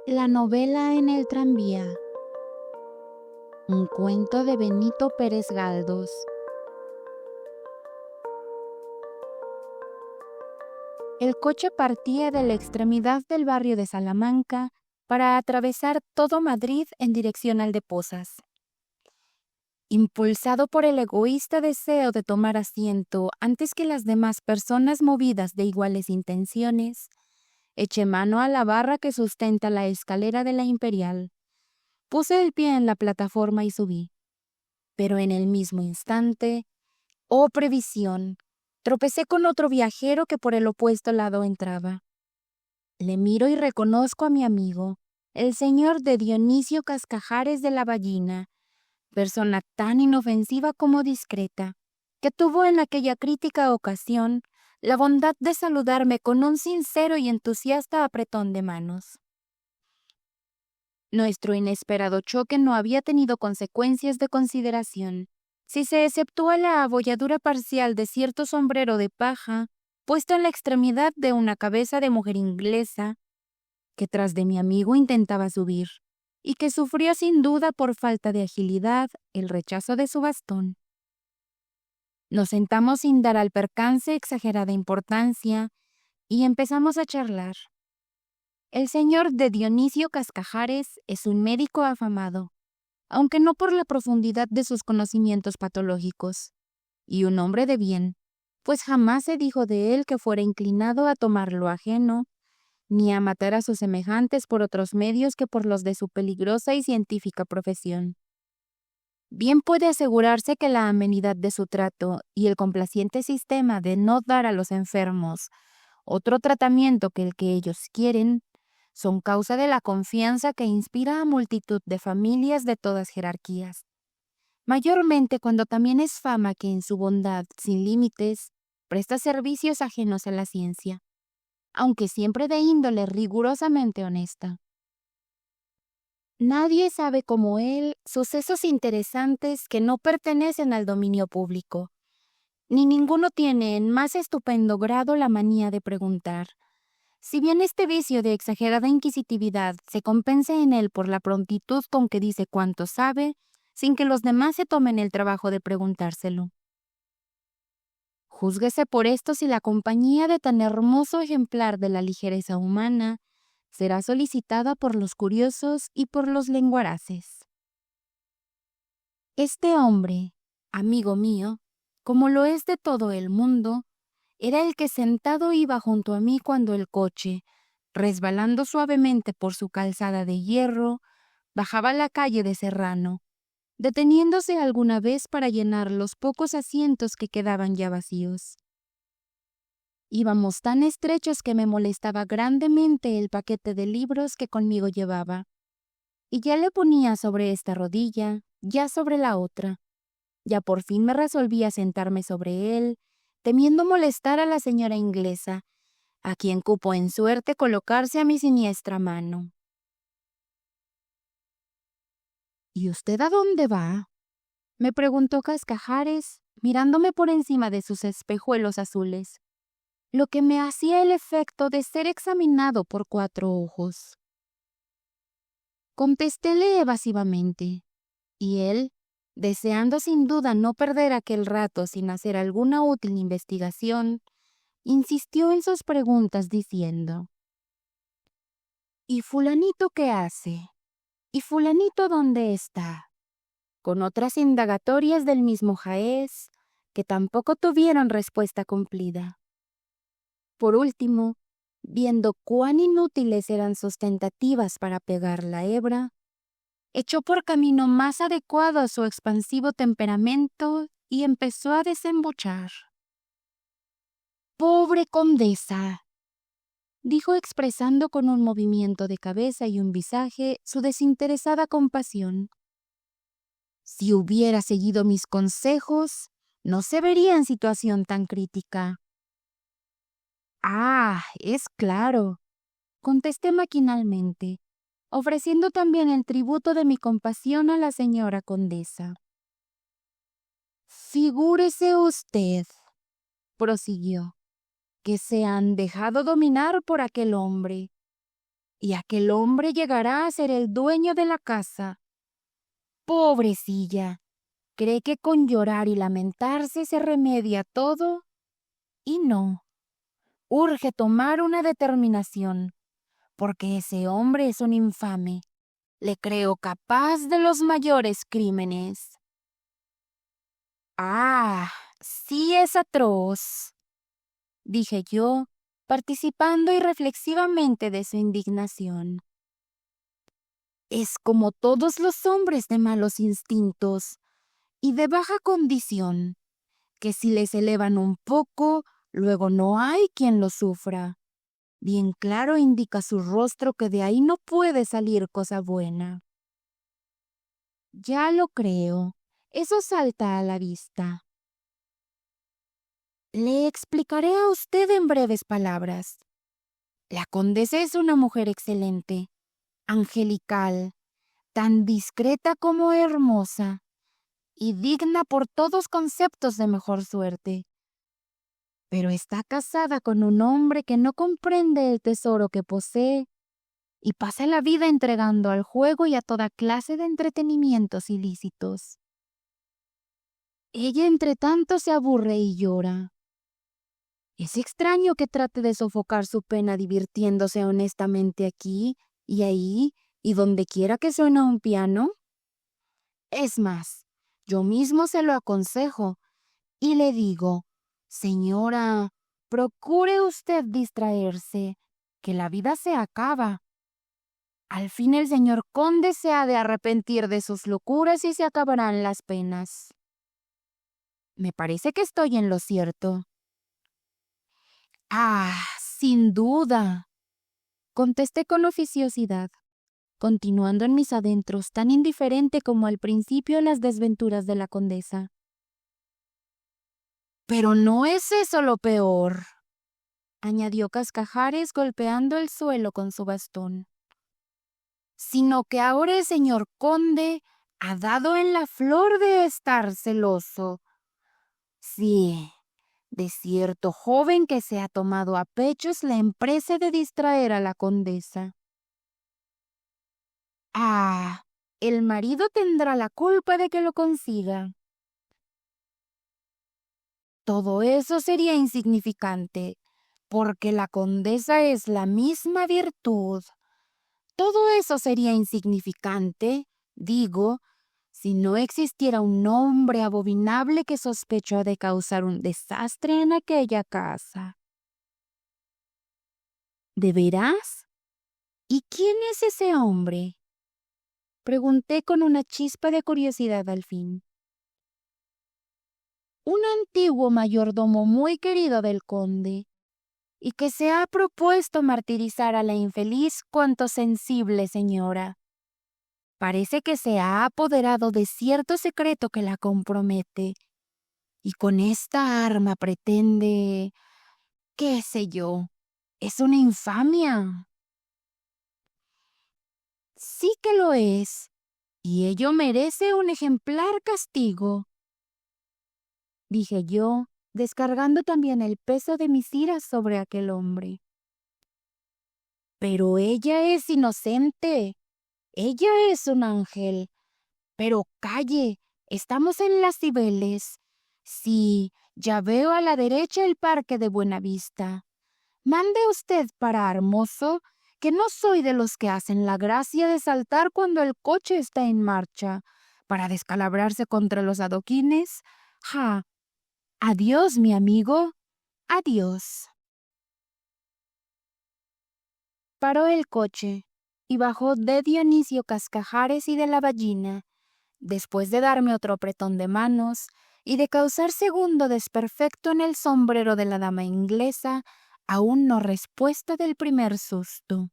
La novela en el tranvía. Un cuento de Benito Pérez Galdós. El coche partía de la extremidad del barrio de Salamanca para atravesar todo Madrid en dirección al de Pozas. Impulsado por el egoísta deseo de tomar asiento antes que las demás personas movidas de iguales intenciones, eché mano a la barra que sustenta la escalera de la Imperial. Puse el pie en la plataforma y subí. Pero en el mismo instante, ¡oh previsión!, tropecé con otro viajero que por el opuesto lado entraba. Le miro y reconozco a mi amigo, el señor de Dionisio Cascajares de la Ballina, persona tan inofensiva como discreta, que tuvo en aquella crítica ocasión la bondad de saludarme con un sincero y entusiasta apretón de manos. Nuestro inesperado choque no había tenido consecuencias de consideración, si se exceptúa la abolladura parcial de cierto sombrero de paja puesto en la extremidad de una cabeza de mujer inglesa que tras de mi amigo intentaba subir, y que sufría sin duda por falta de agilidad el rechazo de su bastón. Nos sentamos sin dar al percance exagerada importancia y empezamos a charlar. El señor de Dionisio Cascajares es un médico afamado, aunque no por la profundidad de sus conocimientos patológicos, y un hombre de bien, pues jamás se dijo de él que fuera inclinado a tomar lo ajeno, ni a matar a sus semejantes por otros medios que por los de su peligrosa y científica profesión. Bien puede asegurarse que la amenidad de su trato y el complaciente sistema de no dar a los enfermos otro tratamiento que el que ellos quieren, son causa de la confianza que inspira a multitud de familias de todas jerarquías, mayormente cuando también es fama que en su bondad sin límites presta servicios ajenos a la ciencia, aunque siempre de índole rigurosamente honesta. Nadie sabe como él sucesos interesantes que no pertenecen al dominio público, ni ninguno tiene en más estupendo grado la manía de preguntar. Si bien este vicio de exagerada inquisitividad se compensa en él por la prontitud con que dice cuanto sabe, sin que los demás se tomen el trabajo de preguntárselo. Júzguese por esto si la compañía de tan hermoso ejemplar de la ligereza humana será solicitada por los curiosos y por los lenguaraces. Este hombre, amigo mío, como lo es de todo el mundo, era el que sentado iba junto a mí cuando el coche, resbalando suavemente por su calzada de hierro, bajaba la calle de Serrano, deteniéndose alguna vez para llenar los pocos asientos que quedaban ya vacíos. Íbamos tan estrechos que me molestaba grandemente el paquete de libros que conmigo llevaba, y ya le ponía sobre esta rodilla, ya sobre la otra. Ya por fin me resolví a sentarme sobre él, temiendo molestar a la señora inglesa, a quien cupo en suerte colocarse a mi siniestra mano. ¿Y usted a dónde va?, me preguntó Cascajares, mirándome por encima de sus espejuelos azules, lo que me hacía el efecto de ser examinado por 4 ojos. Contestéle evasivamente, y él, deseando sin duda no perder aquel rato sin hacer alguna útil investigación, insistió en sus preguntas diciendo: ¿y fulanito qué hace? ¿Y fulanito dónde está?, con otras indagatorias del mismo jaez, que tampoco tuvieron respuesta cumplida. Por último, viendo cuán inútiles eran sus tentativas para pegar la hebra, echó por camino más adecuado a su expansivo temperamento y empezó a desembuchar. «¡Pobre condesa!», dijo expresando con un movimiento de cabeza y un visaje su desinteresada compasión. «Si hubiera seguido mis consejos, no se vería en situación tan crítica». «Ah, es claro», contesté maquinalmente, ofreciendo también el tributo de mi compasión a la señora condesa. «Figúrese usted», prosiguió, «que se han dejado dominar por aquel hombre. y aquel hombre llegará a ser el dueño de la casa. Pobrecilla, cree que con llorar y lamentarse se remedia todo, y no. Urge tomar una determinación, porque ese hombre es un infame. Le creo capaz de los mayores crímenes. Ah, sí es atroz, dije yo, participando irreflexivamente de su indignación. Es como todos los hombres de malos instintos y de baja condición, que si les elevan un poco, luego no hay quien lo sufra. Bien claro indica su rostro que de ahí no puede salir cosa buena. Ya lo creo, eso salta a la vista. Le explicaré a usted en breves palabras. La condesa es una mujer excelente, angelical, tan discreta como hermosa, y digna por todos conceptos de mejor suerte. Pero está casada con un hombre que no comprende el tesoro que posee y pasa la vida entregando al juego y a toda clase de entretenimientos ilícitos. Ella entre tanto se aburre y llora. Es extraño que trate de sofocar su pena divirtiéndose honestamente aquí y ahí y donde quiera que suena un piano. Es más, yo mismo se lo aconsejo y le digo, señora, procure usted distraerse, que la vida se acaba. Al fin el señor conde se ha de arrepentir de sus locuras y se acabarán las penas. Me parece que estoy en lo cierto. Ah, sin duda, contesté con oficiosidad, continuando en mis adentros tan indiferente como al principio las desventuras de la condesa. Pero no es eso lo peor, añadió Cascajares golpeando el suelo con su bastón, sino que ahora el señor conde ha dado en la flor de estar celoso. Sí, de cierto joven que se ha tomado a pechos la empresa de distraer a la condesa. Ah, el marido tendrá la culpa de que lo consiga. Todo eso sería insignificante, porque la condesa es la misma virtud. Todo eso sería insignificante, digo, si no existiera un hombre abominable que sospechó de causar un desastre en aquella casa. ¿De veras? ¿Y quién es ese hombre? Pregunté con una chispa de curiosidad al fin. Un antiguo mayordomo muy querido del conde, y que se ha propuesto martirizar a la infeliz cuanto sensible señora. Parece que se ha apoderado de cierto secreto que la compromete, y con esta arma pretende, qué sé yo, es una infamia. Sí que lo es, y ello merece un ejemplar castigo, dije yo, descargando también el peso de mis iras sobre aquel hombre. Pero ella es inocente, ella es un ángel. Pero calle, estamos en Las Cibeles. Sí, ya veo a la derecha el parque de Buenavista. Mande usted parar, mozo, que no soy de los que hacen la gracia de saltar cuando el coche está en marcha, para descalabrarse contra los adoquines. Ja, adiós, mi amigo, adiós. Paró el coche y bajó de Dionisio Cascajares y de la Ballina, después de darme otro apretón de manos y de causar segundo desperfecto en el sombrero de la dama inglesa, aún no respuesta del primer susto.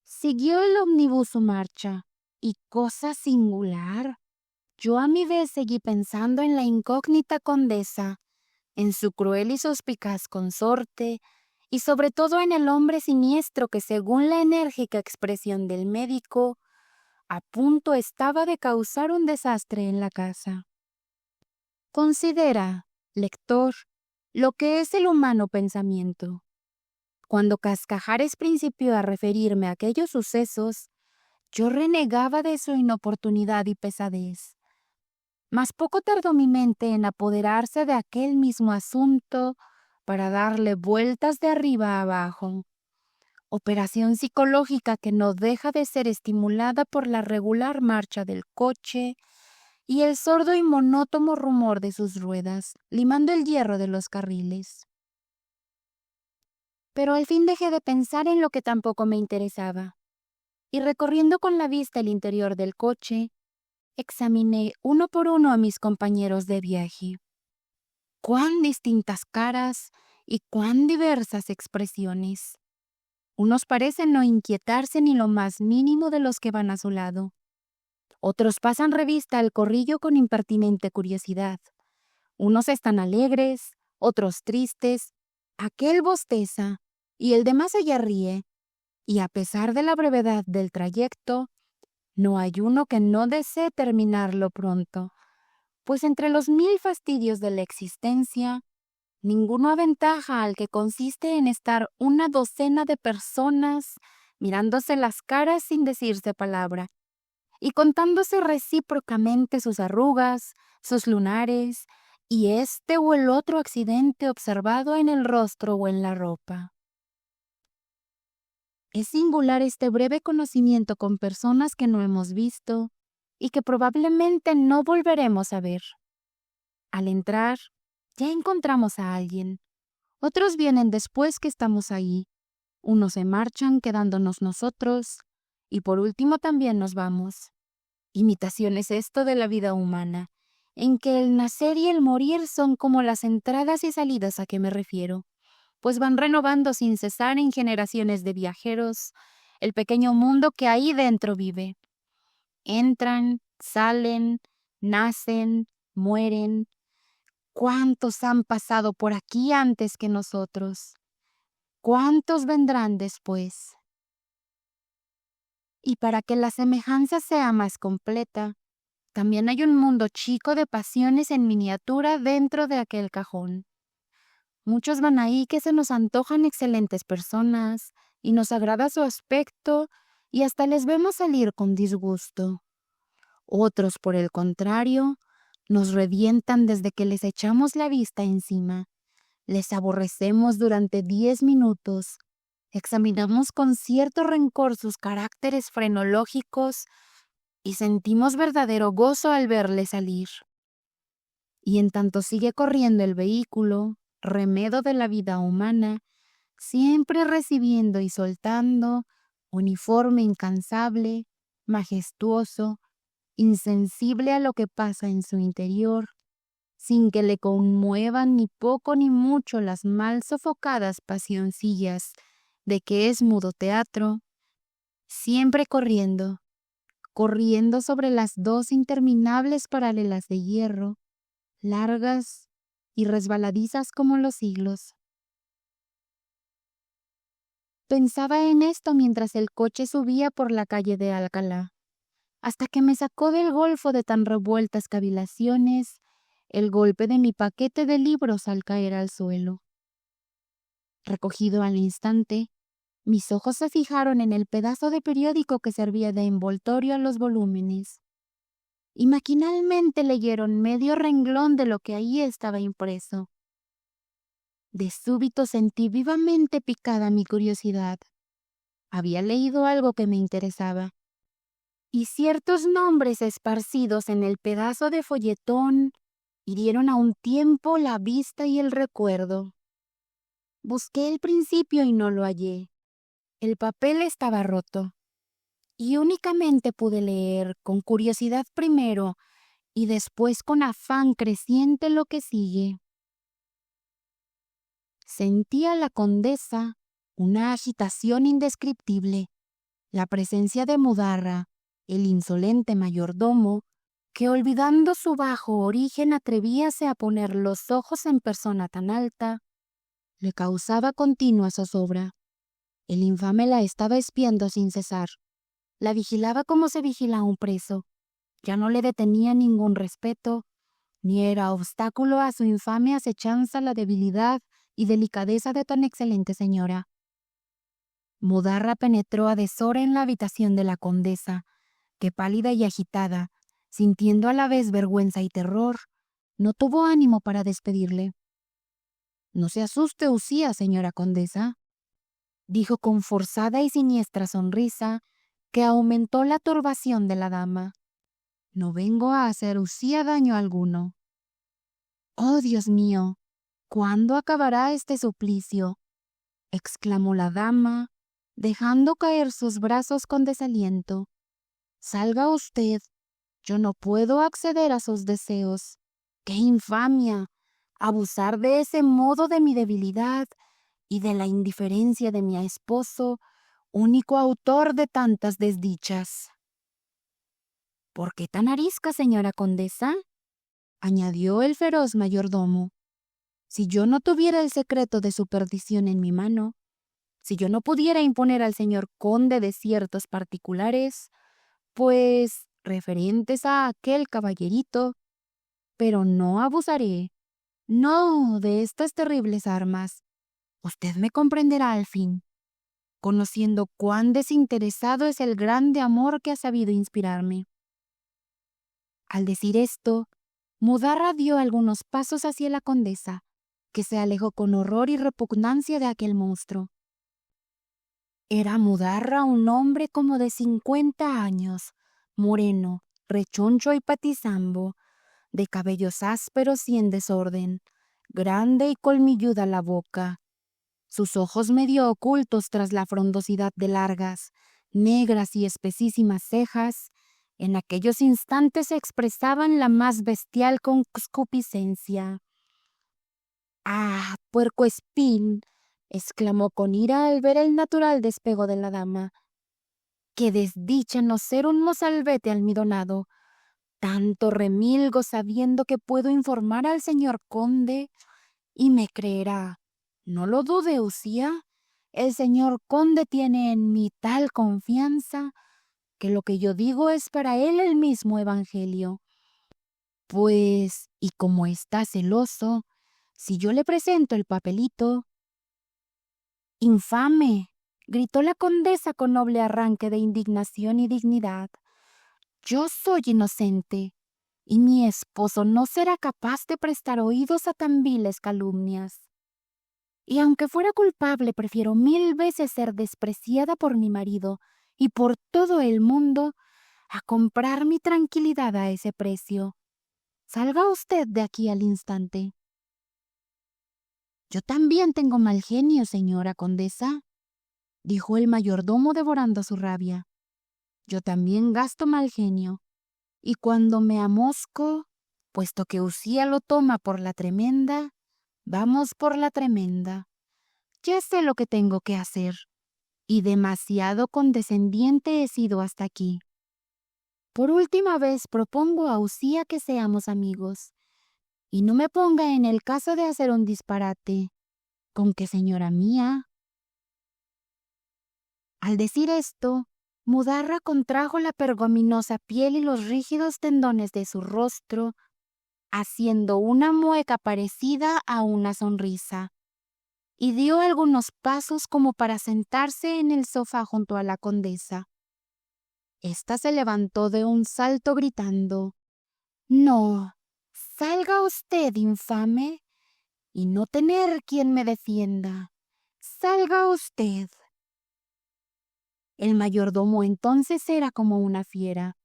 Siguió el omnibus su marcha, y cosa singular, yo a mi vez seguí pensando en la incógnita condesa, en su cruel y suspicaz consorte, y sobre todo en el hombre siniestro que, según la enérgica expresión del médico, a punto estaba de causar un desastre en la casa. Considera, lector, lo que es el humano pensamiento. Cuando Cascajares principió a referirme a aquellos sucesos, yo renegaba de su inoportunidad y pesadez. Mas poco tardó mi mente en apoderarse de aquel mismo asunto para darle vueltas de arriba a abajo. Operación psicológica que no deja de ser estimulada por la regular marcha del coche y el sordo y monótono rumor de sus ruedas, limando el hierro de los carriles. Pero al fin dejé de pensar en lo que tampoco me interesaba, y recorriendo con la vista el interior del coche, examiné uno por uno a mis compañeros de viaje. Cuán distintas caras y cuán diversas expresiones. Unos parecen no inquietarse ni lo más mínimo de los que van a su lado. Otros pasan revista al corrillo con impertinente curiosidad. Unos están alegres, otros tristes, aquel bosteza y el de más allá ríe, y a pesar de la brevedad del trayecto, no hay uno que no desee terminarlo pronto, pues entre los 1000 fastidios de la existencia, ninguno aventaja al que consiste en estar una docena de personas mirándose las caras sin decirse palabra y contándose recíprocamente sus arrugas, sus lunares y este o el otro accidente observado en el rostro o en la ropa. Es singular este breve conocimiento con personas que no hemos visto y que probablemente no volveremos a ver. Al entrar, ya encontramos a alguien. Otros vienen después que estamos ahí. Unos se marchan quedándonos nosotros y por último también nos vamos. Imitación es esto de la vida humana, en que el nacer y el morir son como las entradas y salidas a que me refiero, pues van renovando sin cesar en generaciones de viajeros el pequeño mundo que ahí dentro vive. Entran, salen, nacen, mueren. ¿Cuántos han pasado por aquí antes que nosotros? ¿Cuántos vendrán después? Y para que la semejanza sea más completa, también hay un mundo chico de pasiones en miniatura dentro de aquel cajón. Muchos van ahí que se nos antojan excelentes personas y nos agrada su aspecto y hasta les vemos salir con disgusto. Otros, por el contrario, nos revientan desde que les echamos la vista encima. Les aborrecemos durante 10 minutos. Examinamos con cierto rencor sus caracteres frenológicos y sentimos verdadero gozo al verle salir. Y en tanto sigue corriendo el vehículo, remedo de la vida humana, siempre recibiendo y soltando, uniforme incansable, majestuoso, insensible a lo que pasa en su interior, sin que le conmuevan ni poco ni mucho las mal sofocadas pasioncillas de que es mudo teatro, siempre corriendo, corriendo sobre las dos interminables paralelas de hierro, largas y resbaladizas como los siglos. Pensaba en esto mientras el coche subía por la calle de Alcalá, hasta que me sacó del golfo de tan revueltas cavilaciones el golpe de mi paquete de libros al caer al suelo. Recogido al instante, mis ojos se fijaron en el pedazo de periódico que servía de envoltorio a los volúmenes, y maquinalmente leyeron medio renglón de lo que ahí estaba impreso. De súbito sentí vivamente picada mi curiosidad. Había leído algo que me interesaba, y ciertos nombres esparcidos en el pedazo de folletón hirieron a un tiempo la vista y el recuerdo. Busqué el principio y no lo hallé. El papel estaba roto, y únicamente pude leer con curiosidad primero y después con afán creciente lo que sigue. Sentía la condesa una agitación indescriptible, la presencia de Mudarra, el insolente mayordomo, que olvidando su bajo origen atrevíase a poner los ojos en persona tan alta, le causaba continua zozobra. El infame la estaba espiando sin cesar. La vigilaba como se vigila a un preso. Ya no le detenía ningún respeto, ni era obstáculo a su infame acechanza la debilidad y delicadeza de tan excelente señora. Mudarra penetró a deshora en la habitación de la condesa, que pálida y agitada, sintiendo a la vez vergüenza y terror, no tuvo ánimo para despedirle. «No se asuste Usía, señora condesa», dijo con forzada y siniestra sonrisa que aumentó la turbación de la dama. «No vengo a hacer Usía daño alguno». «Oh, Dios mío, ¿cuándo acabará este suplicio?», exclamó la dama, dejando caer sus brazos con desaliento. «Salga usted, yo no puedo acceder a sus deseos. ¡Qué infamia! Abusar de ese modo de mi debilidad y de la indiferencia de mi esposo, único autor de tantas desdichas». «¿Por qué tan arisca, señora condesa?», añadió el feroz mayordomo. «Si yo no tuviera el secreto de su perdición en mi mano, si yo no pudiera imponer al señor conde de ciertos particulares, pues referentes a aquel caballerito, pero no abusaré, no, de estas terribles armas. Usted me comprenderá al fin, conociendo cuán desinteresado es el grande amor que ha sabido inspirarme». Al decir esto, Mudarra dio algunos pasos hacia la condesa, que se alejó con horror y repugnancia de aquel monstruo. Era Mudarra un hombre como de 50 años, moreno, rechoncho y patizambo, de cabellos ásperos y en desorden, grande y colmilluda la boca, sus ojos medio ocultos tras la frondosidad de largas, negras y espesísimas cejas, en aquellos instantes expresaban la más bestial concupiscencia. «¡Ah, puercoespín!», exclamó con ira al ver el natural despego de la dama. «¡Qué desdicha no ser un mozalbete almidonado! Tanto remilgo sabiendo que puedo informar al señor conde y me creerá. No lo dude, Usía. El señor conde tiene en mí tal confianza que lo que yo digo es para él el mismo evangelio. Pues, y como está celoso, si yo le presento el papelito...». «¡Infame!», gritó la condesa con noble arranque de indignación y dignidad. «Yo soy inocente, y mi esposo no será capaz de prestar oídos a tan viles calumnias. Y aunque fuera culpable, prefiero 1000 veces ser despreciada por mi marido y por todo el mundo a comprar mi tranquilidad a ese precio. Salga usted de aquí al instante». «Yo también tengo mal genio, señora condesa», dijo el mayordomo devorando su rabia. «Yo también gasto mal genio, y cuando me amosco, puesto que Usía lo toma por la tremenda, vamos por la tremenda. Ya sé lo que tengo que hacer, y demasiado condescendiente he sido hasta aquí. Por última vez propongo a Usía que seamos amigos, y no me ponga en el caso de hacer un disparate. ¿Con qué, señora mía?». Al decir esto, Mudarra contrajo la pergaminosa piel y los rígidos tendones de su rostro, haciendo una mueca parecida a una sonrisa, y dio algunos pasos como para sentarse en el sofá junto a la condesa. Esta se levantó de un salto gritando: «No, salga usted, infame, y no tener quien me defienda. Salga usted». El mayordomo entonces era como una fiera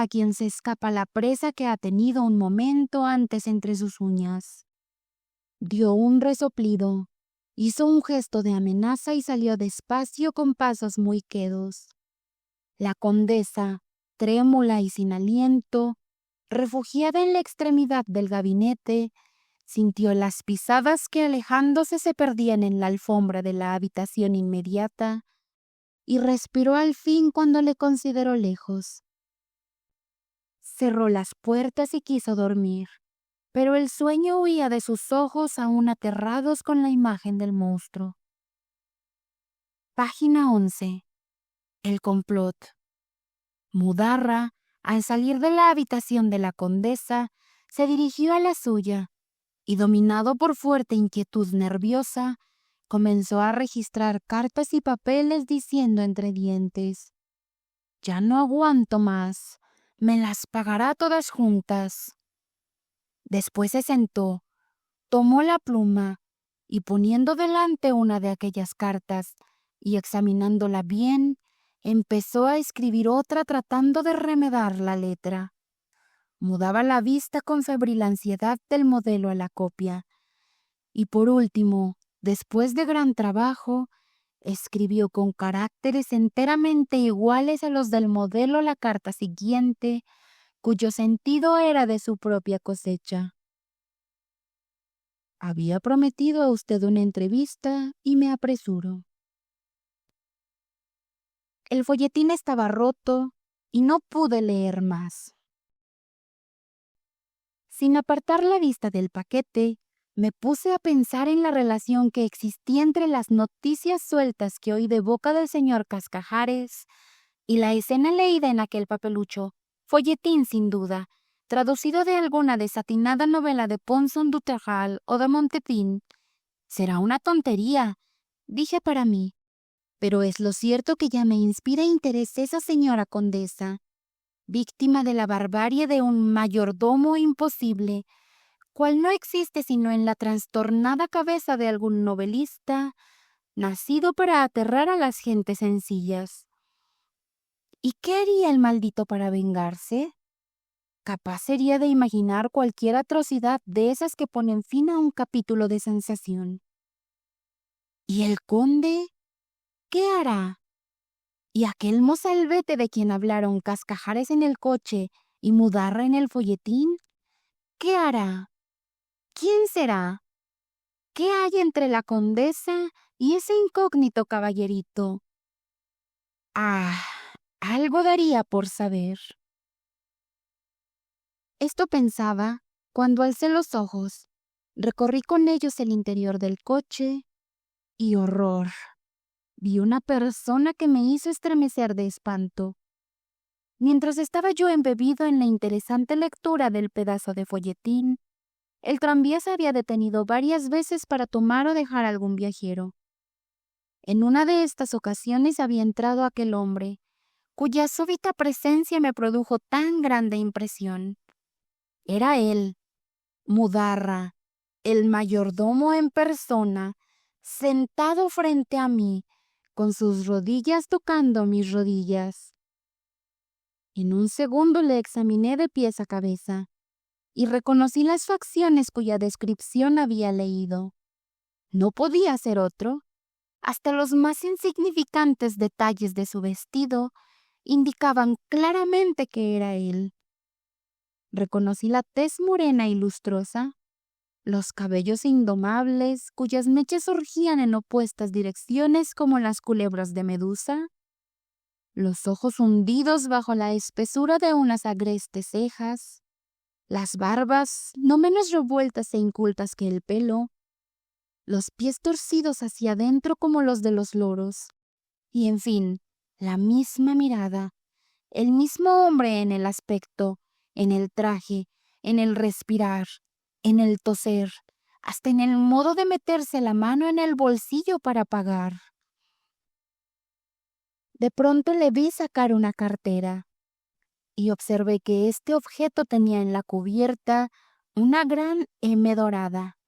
a quien se escapa la presa que ha tenido un momento antes entre sus uñas. Dio un resoplido, hizo un gesto de amenaza y salió despacio con pasos muy quedos. La condesa, trémula y sin aliento, refugiada en la extremidad del gabinete, sintió las pisadas que alejándose se perdían en la alfombra de la habitación inmediata y respiró al fin cuando le consideró lejos. Cerró las puertas y quiso dormir, pero el sueño huía de sus ojos aún aterrados con la imagen del monstruo. Página 11. El complot. Mudarra, al salir de la habitación de la condesa, se dirigió a la suya y, dominado por fuerte inquietud nerviosa, Comenzó a registrar cartas y papeles diciendo entre dientes: «Ya no aguanto más. Me las pagará todas juntas». Después se sentó, tomó la pluma y poniendo delante una de aquellas cartas y examinándola bien, empezó a escribir otra tratando de remedar la letra. Mudaba la vista con febril ansiedad del modelo a la copia. Y por último, después de gran trabajo, escribió con caracteres enteramente iguales a los del modelo la carta siguiente, cuyo sentido era de su propia cosecha. Había prometido a usted una entrevista y me apresuro. El folletín estaba roto y no pude leer más. Sin apartar la vista del paquete, me puse a pensar en la relación que existía entre las noticias sueltas que oí de boca del señor Cascajares y la escena leída en aquel papelucho, folletín sin duda, traducido de alguna desatinada novela de Ponson du Terral o de Montaigne. Será una tontería, dije para mí, pero es lo cierto que ya me inspira interés esa señora condesa, víctima de la barbarie de un mayordomo imposible, cual no existe sino en la trastornada cabeza de algún novelista, nacido para aterrar a las gentes sencillas. ¿Y qué haría el maldito para vengarse? Capaz sería de imaginar cualquier atrocidad de esas que ponen fin a un capítulo de sensación. ¿Y el conde? ¿Qué hará? ¿Y aquel mozalbete de quien hablaron Cascajares en el coche y Mudarra en el folletín? ¿Qué hará? ¿Quién será? ¿Qué hay entre la condesa y ese incógnito caballerito? Ah, algo daría por saber. Esto pensaba cuando alcé los ojos, recorrí con ellos el interior del coche y horror. Vi una persona que me hizo estremecer de espanto. Mientras estaba yo embebido en la interesante lectura del pedazo de folletín, el tranvía se había detenido varias veces para tomar o dejar algún viajero. En una de estas ocasiones había entrado aquel hombre, cuya súbita presencia me produjo tan grande impresión. Era él, Mudarra, el mayordomo en persona, sentado frente a mí, con sus rodillas tocando mis rodillas. En un segundo le examiné de pies a cabeza y reconocí las facciones cuya descripción había leído. No podía ser otro. Hasta los más insignificantes detalles de su vestido indicaban claramente que era él. Reconocí la tez morena y lustrosa, los cabellos indomables cuyas mechas surgían en opuestas direcciones como las culebras de Medusa, los ojos hundidos bajo la espesura de unas agrestes cejas, las barbas no menos revueltas e incultas que el pelo, los pies torcidos hacia adentro como los de los loros, y en fin, la misma mirada, el mismo hombre en el aspecto, en el traje, en el respirar, en el toser, hasta en el modo de meterse la mano en el bolsillo para pagar. De pronto le vi sacar una cartera y observé que este objeto tenía en la cubierta una gran M dorada,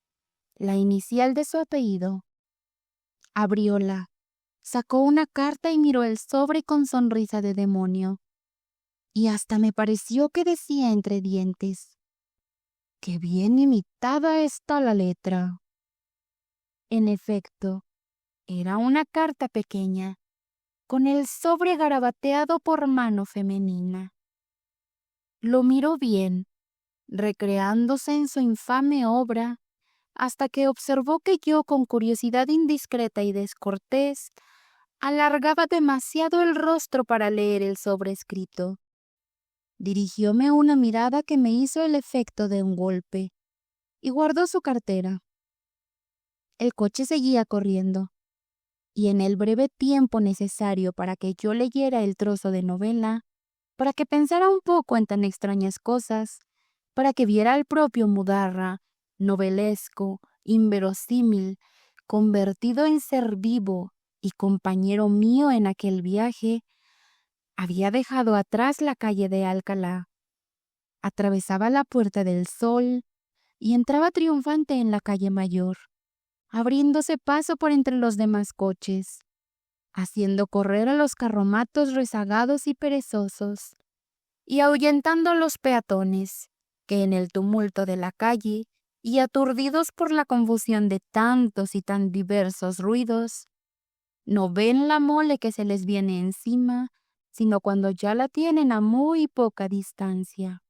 la inicial de su apellido. Abrióla, sacó una carta y miró el sobre con sonrisa de demonio. Y hasta me pareció que decía entre dientes: «Qué bien imitada está la letra». En efecto, era una carta pequeña, con el sobre garabateado por mano femenina. Lo miró bien, recreándose en su infame obra, hasta que observó que yo, con curiosidad indiscreta y descortés, alargaba demasiado el rostro para leer el sobrescrito. Dirigióme una mirada que me hizo el efecto de un golpe y guardó su cartera. El coche seguía corriendo, y en el breve tiempo necesario para que yo leyera el trozo de novela, para que pensara un poco en tan extrañas cosas, para que viera al propio Mudarra, novelesco, inverosímil, convertido en ser vivo y compañero mío en aquel viaje, había dejado atrás la calle de Alcalá, atravesaba la Puerta del Sol y entraba triunfante en la calle Mayor, abriéndose paso por entre los demás coches, haciendo correr a los carromatos rezagados y perezosos, y ahuyentando a los peatones, que en el tumulto de la calle, y aturdidos por la confusión de tantos y tan diversos ruidos, no ven la mole que se les viene encima, sino cuando ya la tienen a muy poca distancia.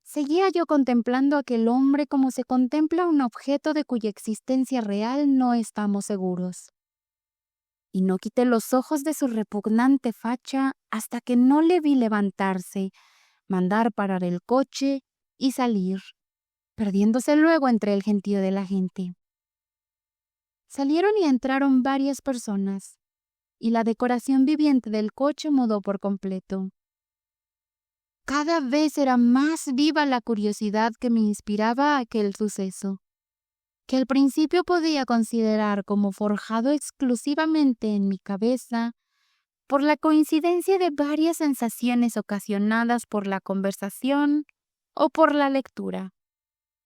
Seguía yo contemplando a aquel hombre como se contempla un objeto de cuya existencia real no estamos seguros. Y no quité los ojos de su repugnante facha hasta que no le vi levantarse, mandar parar el coche y salir, perdiéndose luego entre el gentío de la gente. Salieron y entraron varias personas, y la decoración viviente del coche mudó por completo. Cada vez era más viva la curiosidad que me inspiraba aquel suceso, que al principio podía considerar como forjado exclusivamente en mi cabeza por la coincidencia de varias sensaciones ocasionadas por la conversación o por la lectura,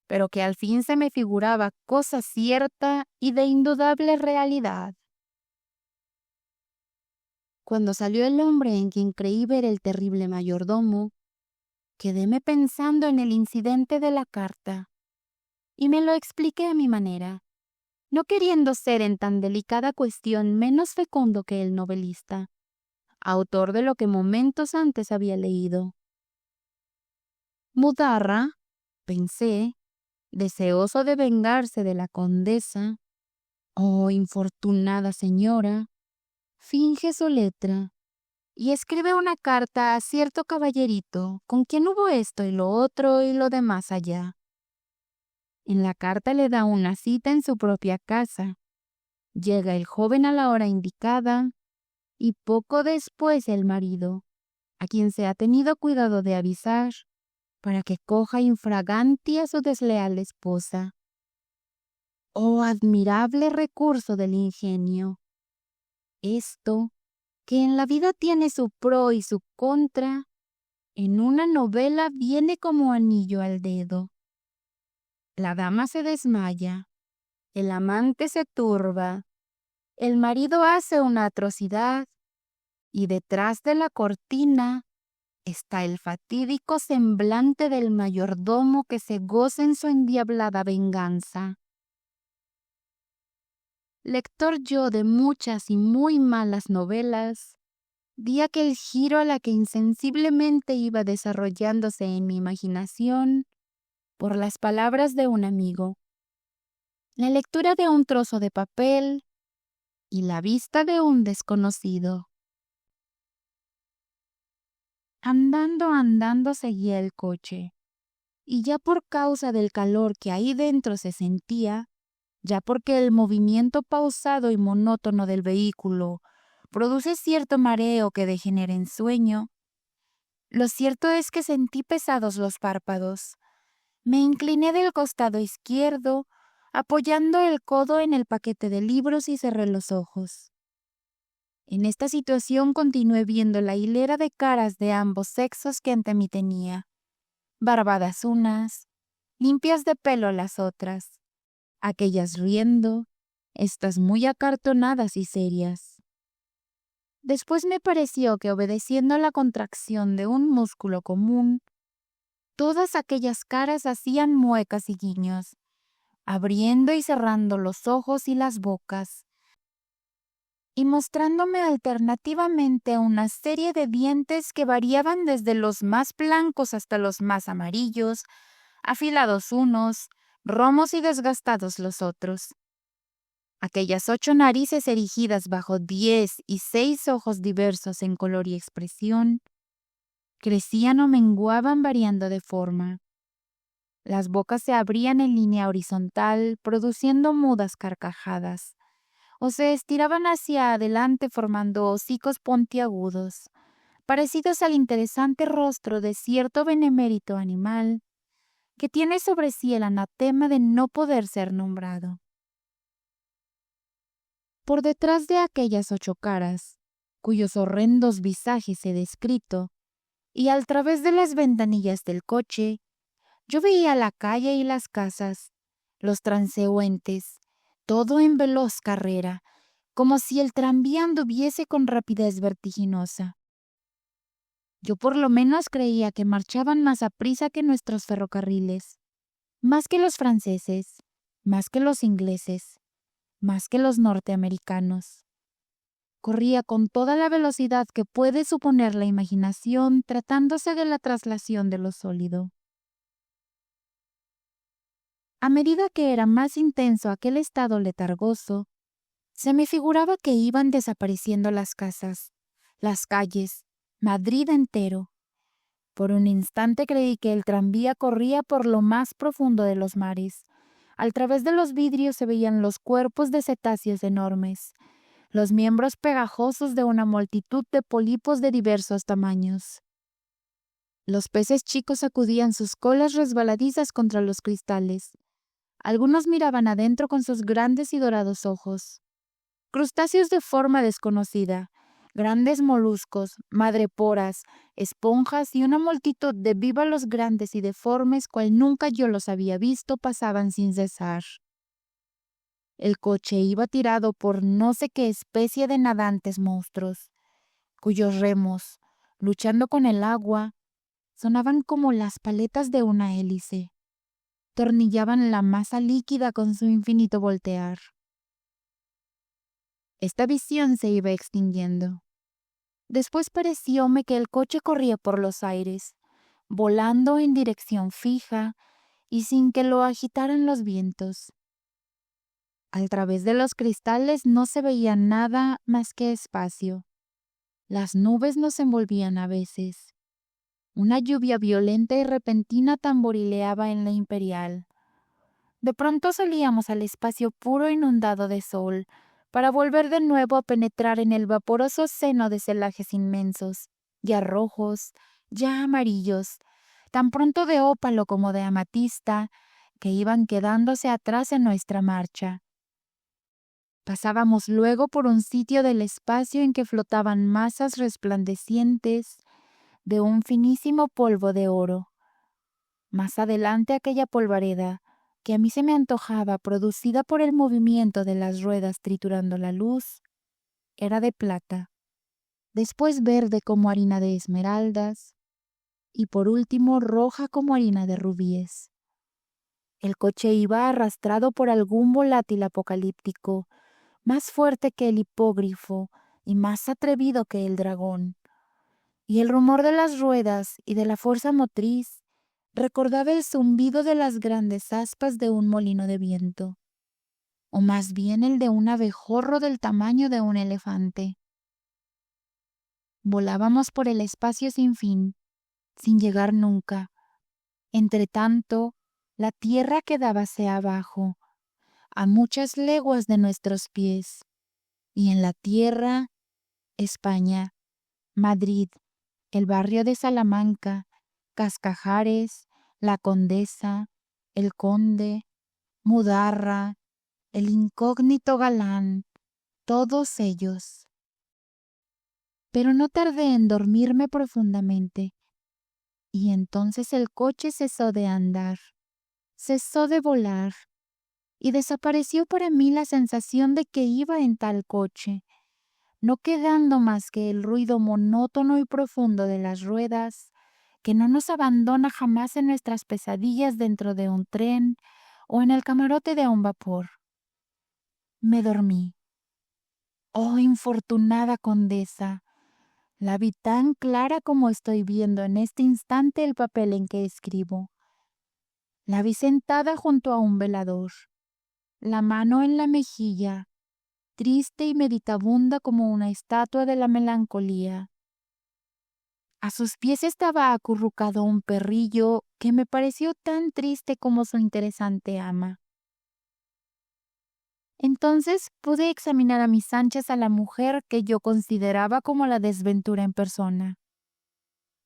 pero que al fin se me figuraba cosa cierta y de indudable realidad. Cuando salió el hombre en quien creí ver el terrible mayordomo, quedéme pensando en el incidente de la carta, y me lo expliqué a mi manera, no queriendo ser en tan delicada cuestión menos fecundo que el novelista, autor de lo que momentos antes había leído. Mudarra, pensé, deseoso de vengarse de la condesa, oh infortunada señora, finge su letra y escribe una carta a cierto caballerito con quien hubo esto y lo otro y lo demás allá. En la carta le da una cita en su propia casa. Llega el joven a la hora indicada y poco después el marido, a quien se ha tenido cuidado de avisar para que coja infraganti a su desleal esposa. Oh admirable recurso del ingenio. Esto, que en la vida tiene su pro y su contra, en una novela viene como anillo al dedo. La dama se desmaya, el amante se turba, el marido hace una atrocidad y detrás de la cortina está el fatídico semblante del mayordomo que se goza en su endiablada venganza. Lector yo de muchas y muy malas novelas, di aquel giro a la que insensiblemente iba desarrollándose en mi imaginación por las palabras de un amigo, la lectura de un trozo de papel y la vista de un desconocido. Andando seguía el coche, y ya por causa del calor que ahí dentro se sentía, ya porque el movimiento pausado y monótono del vehículo produce cierto mareo que degenera en sueño, lo cierto es que sentí pesados los párpados. Me incliné del costado izquierdo, apoyando el codo en el paquete de libros y cerré los ojos. En esta situación continué viendo la hilera de caras de ambos sexos que ante mí tenía, barbadas unas, limpias de pelo las otras, aquellas riendo, estas muy acartonadas y serias. Después me pareció que, obedeciendo a la contracción de un músculo común, todas aquellas caras hacían muecas y guiños, abriendo y cerrando los ojos y las bocas, y mostrándome alternativamente una serie de dientes que variaban desde los más blancos hasta los más amarillos, afilados unos, romos y desgastados los otros. Aquellas 8 narices erigidas bajo 10 y 6 ojos diversos en color y expresión, crecían o menguaban variando de forma. Las bocas se abrían en línea horizontal, produciendo mudas carcajadas, o se estiraban hacia adelante formando hocicos puntiagudos, parecidos al interesante rostro de cierto benemérito animal que tiene sobre sí el anatema de no poder ser nombrado. por detrás de aquellas 8 caras, cuyos horrendos visajes he descrito, y al través de las ventanillas del coche, yo veía la calle y las casas, los transeúntes, todo en veloz carrera, como si el tranvía anduviese con rapidez vertiginosa. Yo por lo menos creía que marchaban más aprisa que nuestros ferrocarriles, más que los franceses, más que los ingleses, más que los norteamericanos. Corría con toda la velocidad que puede suponer la imaginación tratándose de la traslación de lo sólido. A medida que era más intenso aquel estado letargoso, se me figuraba que iban desapareciendo las casas, las calles, Madrid entero. Por un instante creí que el tranvía corría por lo más profundo de los mares. Al través de los vidrios se veían los cuerpos de cetáceos enormes, los miembros pegajosos de una multitud de pólipos de diversos tamaños. Los peces chicos sacudían sus colas resbaladizas contra los cristales. Algunos miraban adentro con sus grandes y dorados ojos. Crustáceos de forma desconocida, grandes moluscos, madreporas, esponjas y una multitud de bivalvos grandes y deformes cual nunca yo los había visto pasaban sin cesar. El coche iba tirado por no sé qué especie de nadantes monstruos, cuyos remos, luchando con el agua, sonaban como las paletas de una hélice. Tornillaban la masa líquida con su infinito voltear. Esta visión se iba extinguiendo. Después parecióme que el coche corría por los aires, volando en dirección fija y sin que lo agitaran los vientos. Al través de los cristales no se veía nada más que espacio. Las nubes nos envolvían a veces. Una lluvia violenta y repentina tamborileaba en la Imperial. De pronto salíamos al espacio puro inundado de sol, para volver de nuevo a penetrar en el vaporoso seno de celajes inmensos, ya rojos, ya amarillos, tan pronto de ópalo como de amatista, que iban quedándose atrás en nuestra marcha. Pasábamos luego por un sitio del espacio en que flotaban masas resplandecientes de un finísimo polvo de oro. Más adelante aquella polvareda, que a mí se me antojaba producida por el movimiento de las ruedas triturando la luz, era de plata, después verde como harina de esmeraldas y por último roja como harina de rubíes. El coche iba arrastrado por algún volátil apocalíptico, más fuerte que el hipógrifo y más atrevido que el dragón, y el rumor de las ruedas y de la fuerza motriz recordaba el zumbido de las grandes aspas de un molino de viento, o más bien el de un abejorro del tamaño de un elefante. Volábamos por el espacio sin fin, sin llegar nunca. Entretanto, la tierra quedábase abajo, a muchas leguas de nuestros pies, y en la tierra, España, Madrid, el barrio de Salamanca, Cascajares, La Condesa, El Conde, Mudarra, el incógnito Galán, todos ellos. Pero no tardé en dormirme profundamente, y entonces el coche cesó de andar, cesó de volar, y desapareció para mí la sensación de que iba en tal coche, no quedando más que el ruido monótono y profundo de las ruedas, que no nos abandona jamás en nuestras pesadillas dentro de un tren o en el camarote de un vapor. Me dormí. Oh, infortunada condesa, la vi tan clara como estoy viendo en este instante el papel en que escribo. La vi sentada junto a un velador, la mano en la mejilla, triste y meditabunda como una estatua de la melancolía. A sus pies estaba acurrucado un perrillo que me pareció tan triste como su interesante ama. Entonces pude examinar a mis anchas a la mujer que yo consideraba como la desventura en persona.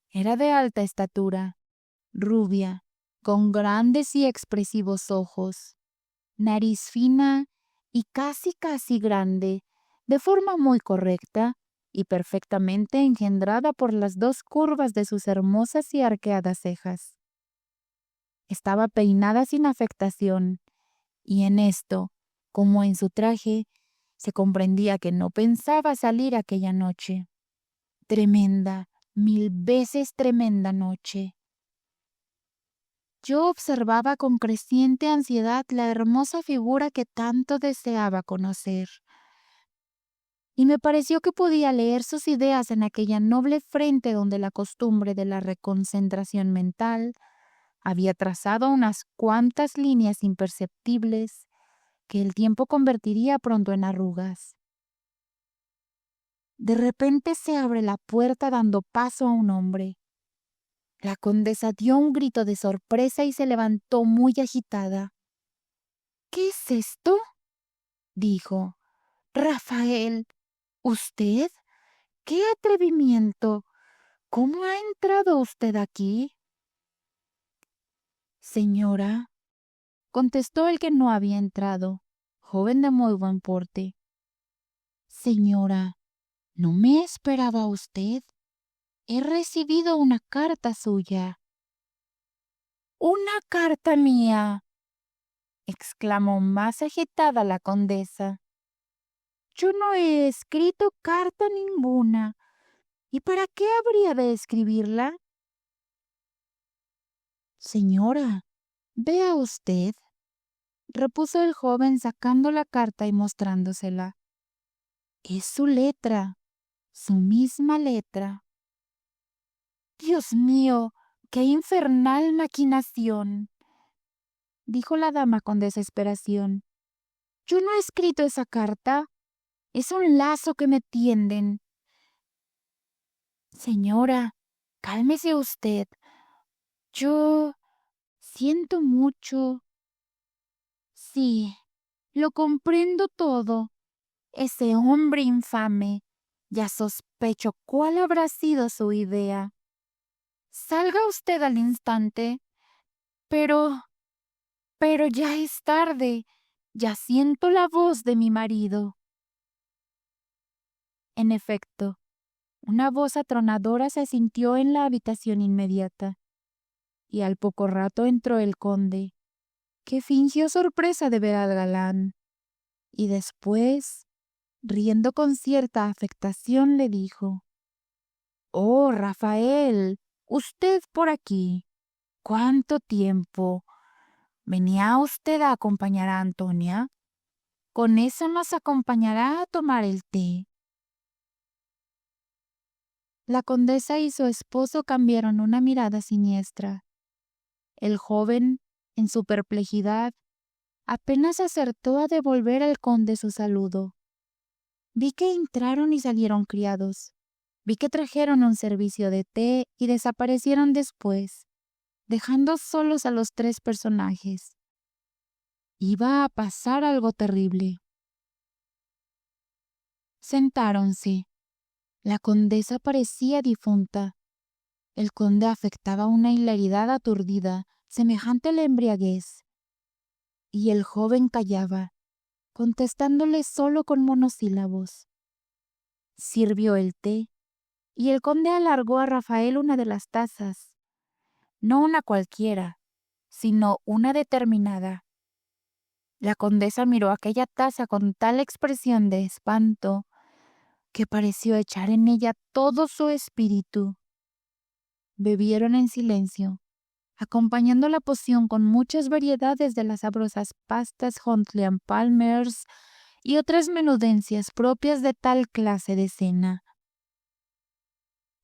Era de alta estatura, rubia, con grandes y expresivos ojos, nariz fina y casi grande, de forma muy correcta y perfectamente engendrada por las dos curvas de sus hermosas y arqueadas cejas. Estaba peinada sin afectación, y en esto, como en su traje, se comprendía que no pensaba salir aquella noche. Tremenda, 1000 veces tremenda noche. Yo observaba con creciente ansiedad la hermosa figura que tanto deseaba conocer, y me pareció que podía leer sus ideas en aquella noble frente donde la costumbre de la reconcentración mental había trazado unas cuantas líneas imperceptibles que el tiempo convertiría pronto en arrugas. De repente se abre la puerta dando paso a un hombre. La condesa dio un grito de sorpresa y se levantó muy agitada. ¿Qué es esto?, dijo. Rafael, ¿usted? ¡Qué atrevimiento! ¿Cómo ha entrado usted aquí? Señora, contestó el que no había entrado, joven de muy buen porte. Señora, ¿no me esperaba usted? He recibido una carta suya. ¿Una carta mía?, exclamó más agitada la condesa. Yo no he escrito carta ninguna. ¿Y para qué habría de escribirla? Señora, vea usted, repuso el joven sacando la carta y mostrándosela. Es su letra, su misma letra. Dios mío, qué infernal maquinación, dijo la dama con desesperación. Yo no he escrito esa carta. Es un lazo que me tienden. Señora, cálmese usted. Yo siento mucho. Sí, lo comprendo todo. Ese hombre infame. Ya sospecho cuál habrá sido su idea. Salga usted al instante. Pero ya es tarde. Ya siento la voz de mi marido. En efecto, una voz atronadora se sintió en la habitación inmediata, y al poco rato entró el conde, que fingió sorpresa de ver al galán, y después, riendo con cierta afectación, le dijo: «Oh, Rafael, usted por aquí. ¿Cuánto tiempo? ¿Venía usted a acompañar a Antonia? Con eso nos acompañará a tomar el té». La condesa y su esposo cambiaron una mirada siniestra. El joven, en su perplejidad, apenas acertó a devolver al conde su saludo. Vi que entraron y salieron criados. Vi que trajeron un servicio de té y desaparecieron después, dejando solos a los tres personajes. Iba a pasar algo terrible. Sentáronse. La condesa parecía difunta. El conde afectaba una hilaridad aturdida, semejante a la embriaguez. Y el joven callaba, contestándole solo con monosílabos. Sirvió el té, y el conde alargó a Rafael una de las tazas. No una cualquiera, sino una determinada. La condesa miró aquella taza con tal expresión de espanto que pareció echar en ella todo su espíritu. Bebieron en silencio, acompañando la poción con muchas variedades de las sabrosas pastas Huntley and Palmers y otras menudencias propias de tal clase de cena.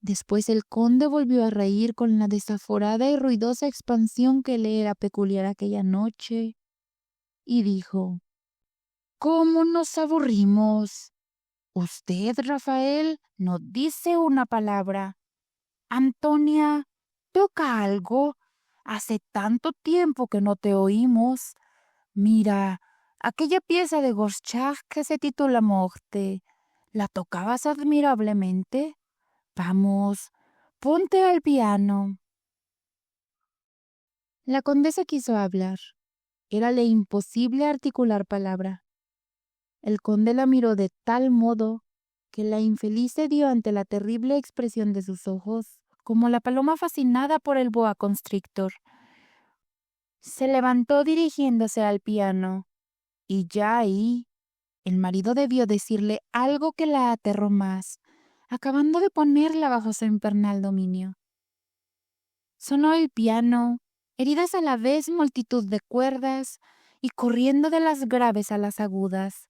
Después el conde volvió a reír con la desaforada y ruidosa expansión que le era peculiar aquella noche, y dijo: «¿Cómo nos aburrimos? Usted, Rafael, no dice una palabra. Antonia, toca algo. Hace tanto tiempo que no te oímos. Mira, aquella pieza de Dvořák que se titula Morte, ¿la tocabas admirablemente? Vamos, ponte al piano». La condesa quiso hablar. Érale imposible articular palabra. El conde la miró de tal modo que la infeliz cedió ante la terrible expresión de sus ojos, como la paloma fascinada por el boa constrictor. Se levantó dirigiéndose al piano, y ya ahí el marido debió decirle algo que la aterró más, acabando de ponerla bajo su infernal dominio. Sonó el piano, heridas a la vez multitud de cuerdas, y corriendo de las graves a las agudas.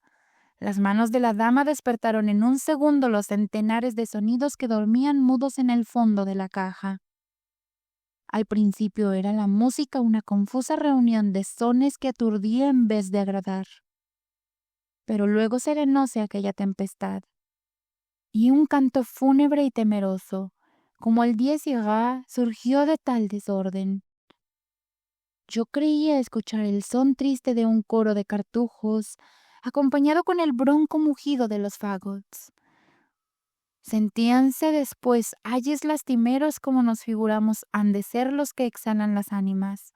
Las manos de la dama despertaron en un segundo los centenares de sonidos que dormían mudos en el fondo de la caja. Al principio era la música una confusa reunión de sones que aturdía en vez de agradar. Pero luego serenóse aquella tempestad, y un canto fúnebre y temeroso, como el dies irae, surgió de tal desorden. Yo creía escuchar el son triste de un coro de cartujos, acompañado con el bronco mugido de los fagots. Sentíanse después ayes lastimeros como nos figuramos han de ser los que exhalan las ánimas,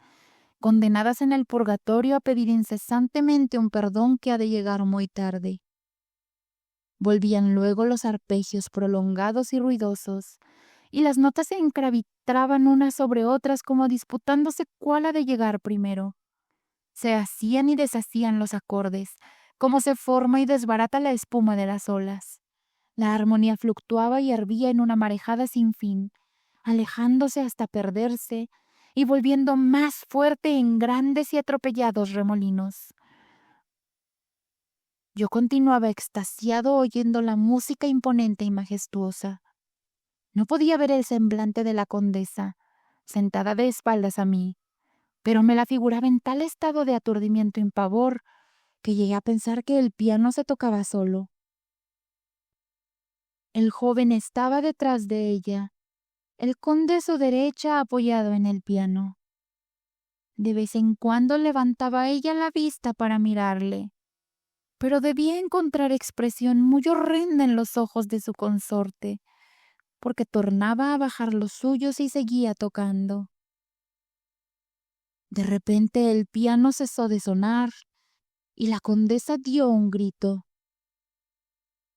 condenadas en el purgatorio a pedir incesantemente un perdón que ha de llegar muy tarde. Volvían luego los arpegios prolongados y ruidosos, y las notas se encravitraban unas sobre otras como disputándose cuál ha de llegar primero. Se hacían y deshacían los acordes, como se forma y desbarata la espuma de las olas. La armonía fluctuaba y hervía en una marejada sin fin, alejándose hasta perderse y volviendo más fuerte en grandes y atropellados remolinos. Yo continuaba extasiado oyendo la música imponente y majestuosa. No podía ver el semblante de la condesa, sentada de espaldas a mí, pero me la figuraba en tal estado de aturdimiento y pavor que llegué a pensar que el piano se tocaba solo. El joven estaba detrás de ella, el conde a su derecha apoyado en el piano. De vez en cuando levantaba ella la vista para mirarle, pero debía encontrar expresión muy horrenda en los ojos de su consorte, porque tornaba a bajar los suyos y seguía tocando. De repente el piano cesó de sonar y la condesa dio un grito.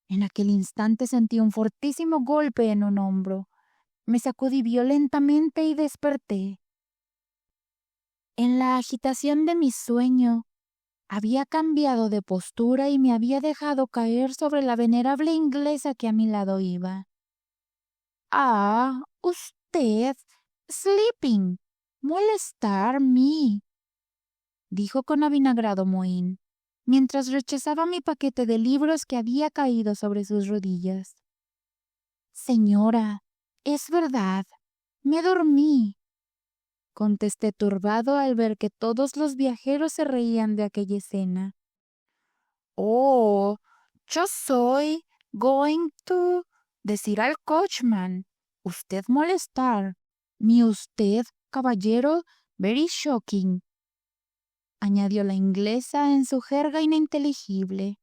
En aquel instante sentí un fortísimo golpe en un hombro. Me sacudí violentamente y desperté. En la agitación de mi sueño, había cambiado de postura y me había dejado caer sobre la venerable inglesa que a mi lado iba. «Ah, usted, sleeping, molestar me», dijo con avinagrado mohín, mientras rechazaba mi paquete de libros que había caído sobre sus rodillas. «Señora, es verdad, me dormí», contesté turbado al ver que todos los viajeros se reían de aquella escena. «Oh, yo soy going to decir al coachman, usted molestar, mi usted, caballero, very shocking», añadió la inglesa en su jerga ininteligible.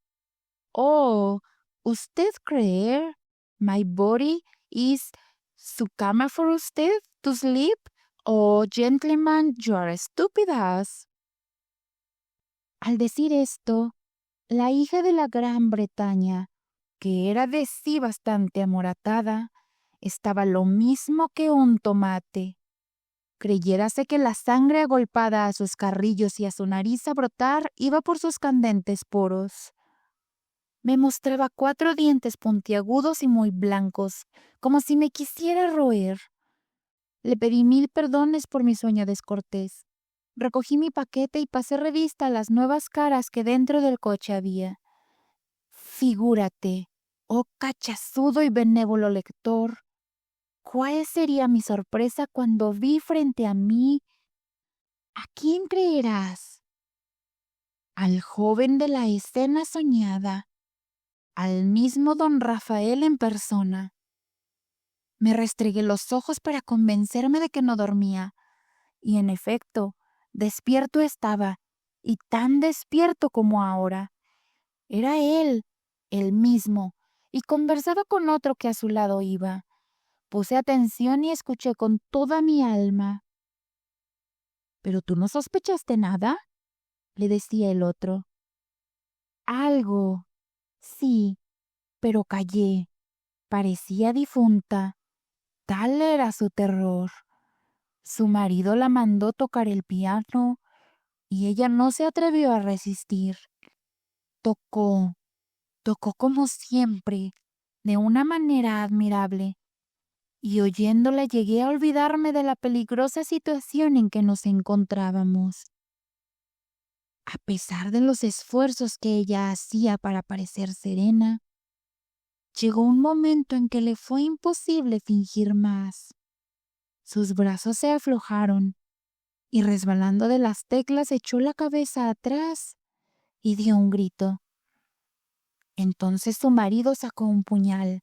«Oh, ¿usted creer? My body is su cama for usted to sleep? Oh, gentleman, you are stupid ass». Al decir esto, la hija de la Gran Bretaña, que era de sí bastante amoratada, estaba lo mismo que un tomate. Creyérase que la sangre agolpada a sus carrillos y a su nariz a brotar iba por sus candentes poros. Me mostraba 4 dientes puntiagudos y muy blancos, como si me quisiera roer. Le pedí 1000 perdones por mi sueño descortés. Recogí mi paquete y pasé revista a las nuevas caras que dentro del coche había. Figúrate, oh cachazudo y benévolo lector, cuál sería mi sorpresa cuando vi frente a mí, ¿a quién creerás? Al joven de la escena soñada, al mismo don Rafael en persona. Me restregué los ojos para convencerme de que no dormía, y en efecto, despierto estaba, y tan despierto como ahora. Era él, el mismo, y conversaba con otro que a su lado iba. Puse atención y escuché con toda mi alma. «¿Pero tú no sospechaste nada?», le decía el otro. Algo. Sí, pero callé. Parecía difunta. Tal era su terror. Su marido la mandó tocar el piano y ella no se atrevió a resistir. Tocó, tocó como siempre, de una manera admirable, y oyéndola llegué a olvidarme de la peligrosa situación en que nos encontrábamos. A pesar de los esfuerzos que ella hacía para parecer serena, llegó un momento en que le fue imposible fingir más. Sus brazos se aflojaron y resbalando de las teclas echó la cabeza atrás y dio un grito. Entonces su marido sacó un puñal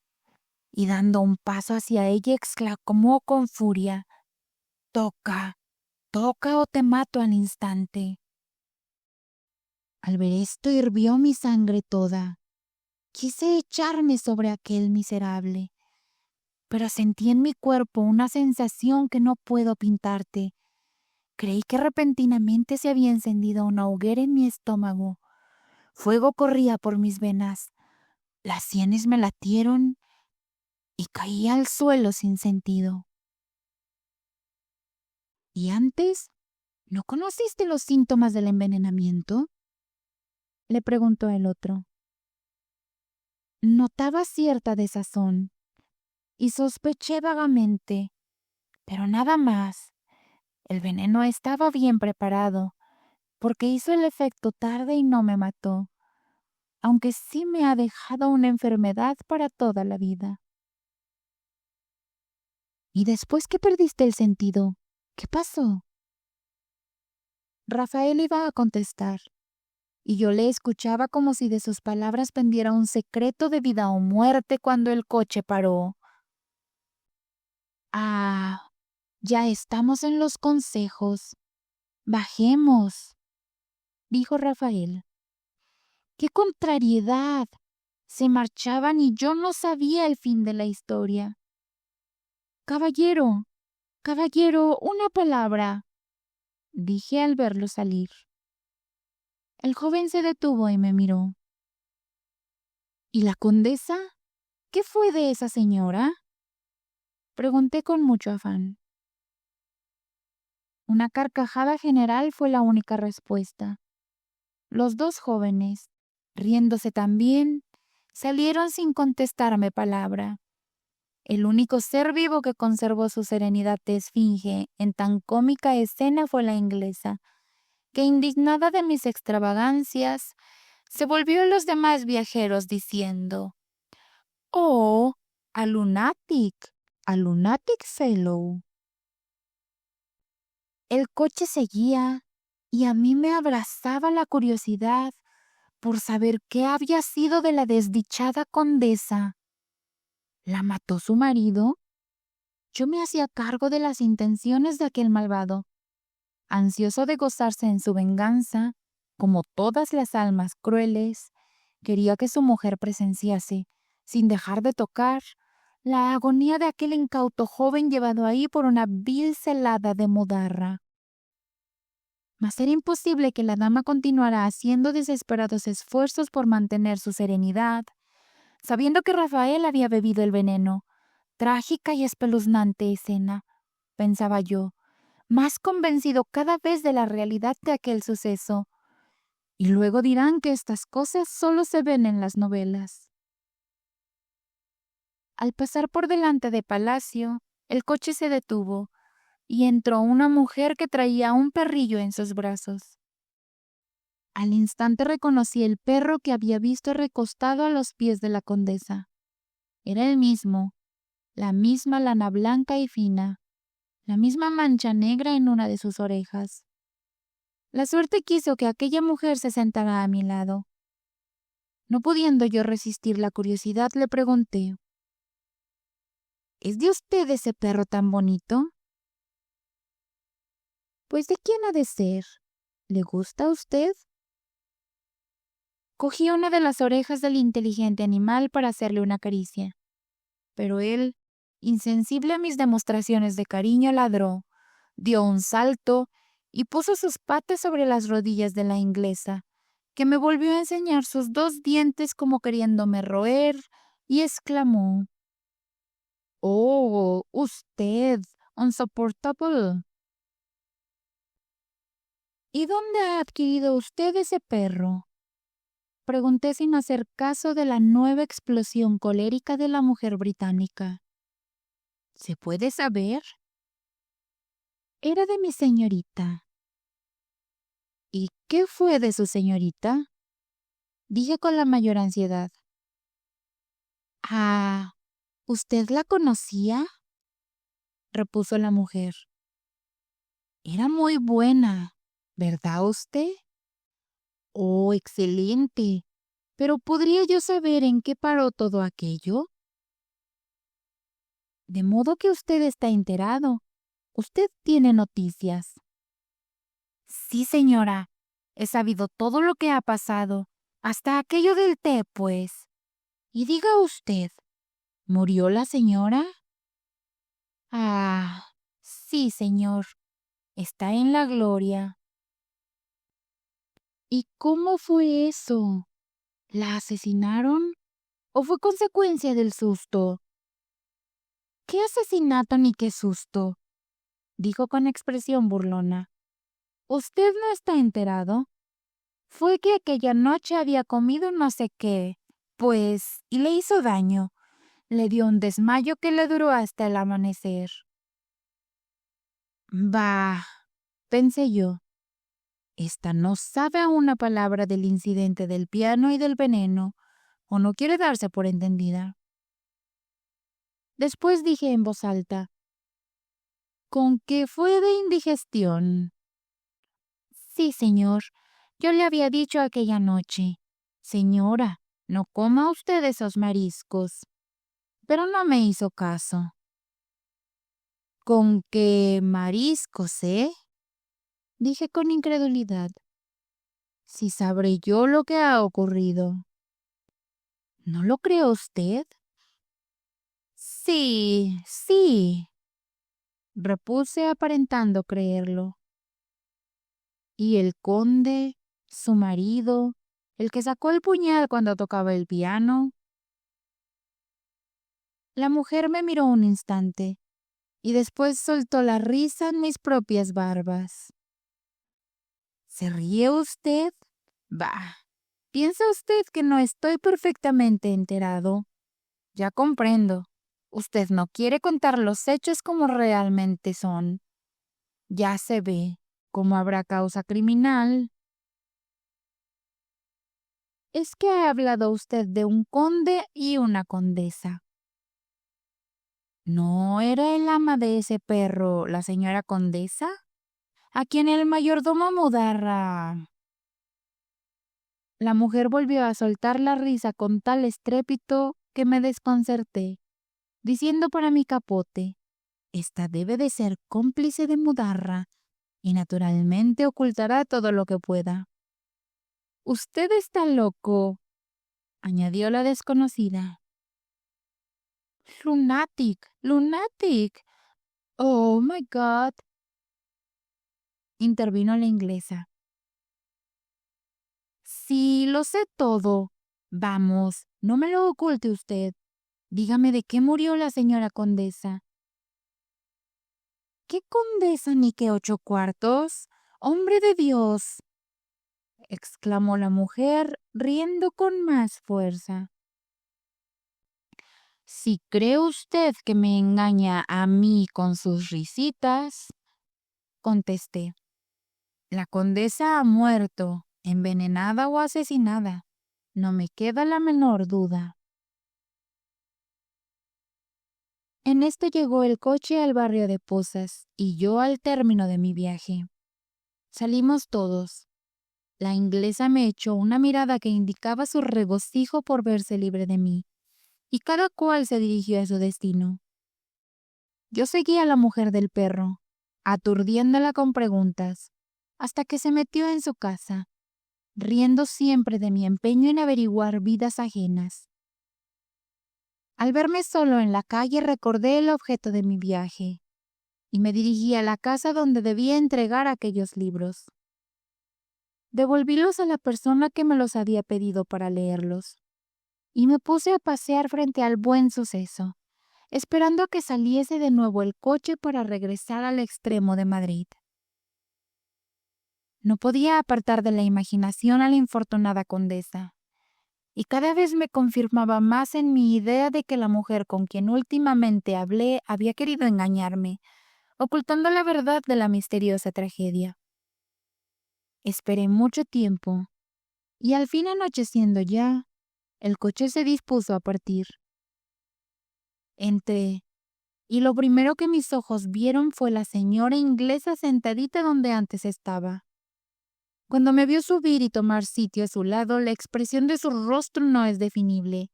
y dando un paso hacia ella exclamó con furia: «Toca, toca o te mato al instante». Al ver esto hirvió mi sangre toda. Quise echarme sobre aquel miserable, pero sentí en mi cuerpo una sensación que no puedo pintarte. Creí que repentinamente se había encendido una hoguera en mi estómago. Fuego corría por mis venas. Las sienes me latieron y caí al suelo sin sentido. ¿Y antes? ¿No conociste los síntomas del envenenamiento?, le preguntó el otro. Notaba cierta desazón y sospeché vagamente, pero nada más. El veneno estaba bien preparado, porque hizo el efecto tarde y no me mató, aunque sí me ha dejado una enfermedad para toda la vida. ¿Y después que perdiste el sentido, qué pasó? Rafael iba a contestar, y yo le escuchaba como si de sus palabras pendiera un secreto de vida o muerte cuando el coche paró. Ah, ya estamos en los consejos. Bajemos, dijo Rafael. ¡Qué contrariedad! Se marchaban y yo no sabía el fin de la historia. Caballero, caballero, una palabra, dije al verlo salir. El joven se detuvo y me miró. ¿Y la condesa? ¿Qué fue de esa señora?, pregunté con mucho afán. Una carcajada general fue la única respuesta. Los dos jóvenes, riéndose también, salieron sin contestarme palabra. El único ser vivo que conservó su serenidad de esfinge en tan cómica escena fue la inglesa, que indignada de mis extravagancias, se volvió a los demás viajeros diciendo: «Oh, a lunatic fellow». El coche seguía y a mí me abrazaba la curiosidad por saber qué había sido de la desdichada condesa. ¿La mató su marido? Yo me hacía cargo de las intenciones de aquel malvado. Ansioso de gozarse en su venganza, como todas las almas crueles, quería que su mujer presenciase, sin dejar de tocar, la agonía de aquel incauto joven llevado ahí por una vil celada de modarra. Mas era imposible que la dama continuara haciendo desesperados esfuerzos por mantener su serenidad, sabiendo que Rafael había bebido el veneno. Trágica y espeluznante escena, pensaba yo, más convencido cada vez de la realidad de aquel suceso. Y luego dirán que estas cosas solo se ven en las novelas. Al pasar por delante de Palacio, el coche se detuvo y entró una mujer que traía un perrillo en sus brazos. Al instante reconocí el perro que había visto recostado a los pies de la condesa. Era el mismo, la misma lana blanca y fina, la misma mancha negra en una de sus orejas. La suerte quiso que aquella mujer se sentara a mi lado. No pudiendo yo resistir la curiosidad, le pregunté: ¿Es de usted ese perro tan bonito? Pues ¿de quién ha de ser? ¿Le gusta a usted? Cogí una de las orejas del inteligente animal para hacerle una caricia, pero él, insensible a mis demostraciones de cariño, ladró, dio un salto y puso sus patas sobre las rodillas de la inglesa, que me volvió a enseñar sus 2 dientes como queriéndome roer y exclamó: «Oh, usted, unsoportable. ¿Y dónde ha adquirido usted ese perro?», pregunté sin hacer caso de la nueva explosión colérica de la mujer británica. «¿Se puede saber?». «Era de mi señorita». «¿Y qué fue de su señorita?», dije con la mayor ansiedad. «Ah, ¿usted la conocía?», repuso la mujer. «Era muy buena, ¿verdad usted?». «Oh, excelente. Pero ¿podría yo saber en qué paró todo aquello?». «De modo que usted está enterado. Usted tiene noticias». «Sí, señora. He sabido todo lo que ha pasado. Hasta aquello del té, pues». «Y diga usted, ¿murió la señora?». «Ah, sí, señor. Está en la gloria». «¿Y cómo fue eso? ¿La asesinaron o fue consecuencia del susto?». «¿Qué asesinato ni qué susto?», dijo con expresión burlona. «¿Usted no está enterado? Fue que aquella noche había comido no sé qué, pues, y le hizo daño. Le dio un desmayo que le duró hasta el amanecer». «Bah», pensé yo, «esta no sabe una palabra del incidente del piano y del veneno, o no quiere darse por entendida». Después dije en voz alta: «¿Con qué fue de indigestión?». «Sí, señor. Yo le había dicho aquella noche: Señora, no coma usted esos mariscos». Pero no me hizo caso. «¿Con qué mariscos, dije con incredulidad. «Si sabré yo lo que ha ocurrido». «¿No lo cree usted?». «Sí, sí», repuse aparentando creerlo. «¿Y el conde, su marido, el que sacó el puñal cuando tocaba el piano?». La mujer me miró un instante y después soltó la risa en mis propias barbas. «¿Se ríe usted? Bah, ¿piensa usted que no estoy perfectamente enterado? Ya comprendo. Usted no quiere contar los hechos como realmente son. Ya se ve, como habrá causa criminal». «Es que ha hablado usted de un conde y una condesa». ¿No era el ama de ese perro la señora condesa, a quien el mayordomo Mudarra...». La mujer volvió a soltar la risa con tal estrépito que me desconcerté, diciendo para mi capote: «Esta debe de ser cómplice de Mudarra y naturalmente ocultará todo lo que pueda». «Usted está loco», añadió la desconocida. «Lunatic, lunatic. Oh, my God», intervino la inglesa. «Sí, lo sé todo. Vamos, no me lo oculte usted. Dígame de qué murió la señora condesa». «¿Qué condesa ni qué 8 cuartos? ¡Hombre de Dios!», exclamó la mujer, riendo con más fuerza. «Si cree usted que me engaña a mí con sus risitas», contesté, «la condesa ha muerto, envenenada o asesinada. No me queda la menor duda». En esto llegó el coche al barrio de Pozas y yo al término de mi viaje. Salimos todos. La inglesa me echó una mirada que indicaba su regocijo por verse libre de mí, y cada cual se dirigió a su destino. Yo seguí a la mujer del perro, aturdiéndola con preguntas, hasta que se metió en su casa, riendo siempre de mi empeño en averiguar vidas ajenas. Al verme solo en la calle recordé el objeto de mi viaje y me dirigí a la casa donde debía entregar aquellos libros. Devolvílos a la persona que me los había pedido para leerlos, y me puse a pasear frente al Buen Suceso, esperando a que saliese de nuevo el coche para regresar al extremo de Madrid. No podía apartar de la imaginación a la infortunada condesa, y cada vez me confirmaba más en mi idea de que la mujer con quien últimamente hablé había querido engañarme, ocultando la verdad de la misteriosa tragedia. Esperé mucho tiempo, y al fin, anocheciendo ya, el coche se dispuso a partir. Entré, y lo primero que mis ojos vieron fue la señora inglesa sentadita donde antes estaba. Cuando me vio subir y tomar sitio a su lado, la expresión de su rostro no es definible.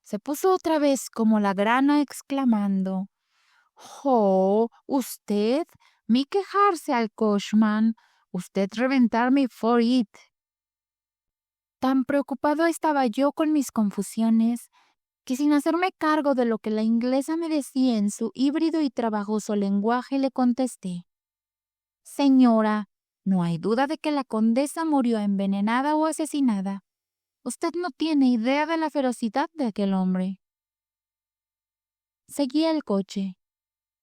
Se puso otra vez como la grana, exclamando: «¡Oh, usted! Mi quejarse al coachman, usted reventarme for it». Tan preocupado estaba yo con mis confusiones, que sin hacerme cargo de lo que la inglesa me decía en su híbrido y trabajoso lenguaje, le contesté: «Señora, no hay duda de que la condesa murió envenenada o asesinada. Usted no tiene idea de la ferocidad de aquel hombre». Seguía el coche,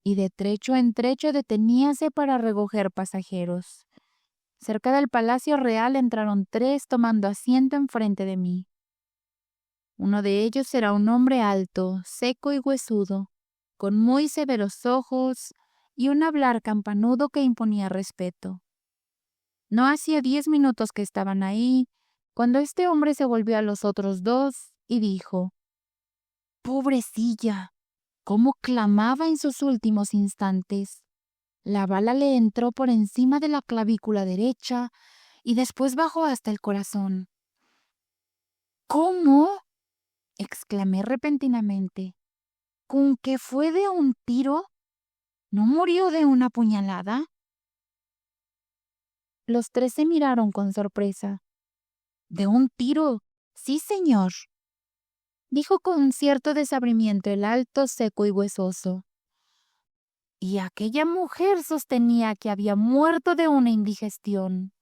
y de trecho en trecho deteníase para recoger pasajeros. Cerca del Palacio Real entraron 3 tomando asiento enfrente de mí. Uno de ellos era un hombre alto, seco y huesudo, con muy severos ojos y un hablar campanudo que imponía respeto. No hacía 10 minutos que estaban ahí, cuando este hombre se volvió a los otros 2 y dijo: «Pobrecilla, cómo clamaba en sus últimos instantes. La bala le entró por encima de la clavícula derecha y después bajó hasta el corazón». «¿Cómo?», exclamé repentinamente. «¿Con que fue de un tiro? ¿No murió de una puñalada?». Los 3 se miraron con sorpresa. «¿De un tiro? Sí, señor», dijo con cierto desabrimiento el alto, seco y huesoso. «Y aquella mujer sostenía que había muerto de una indigestión»,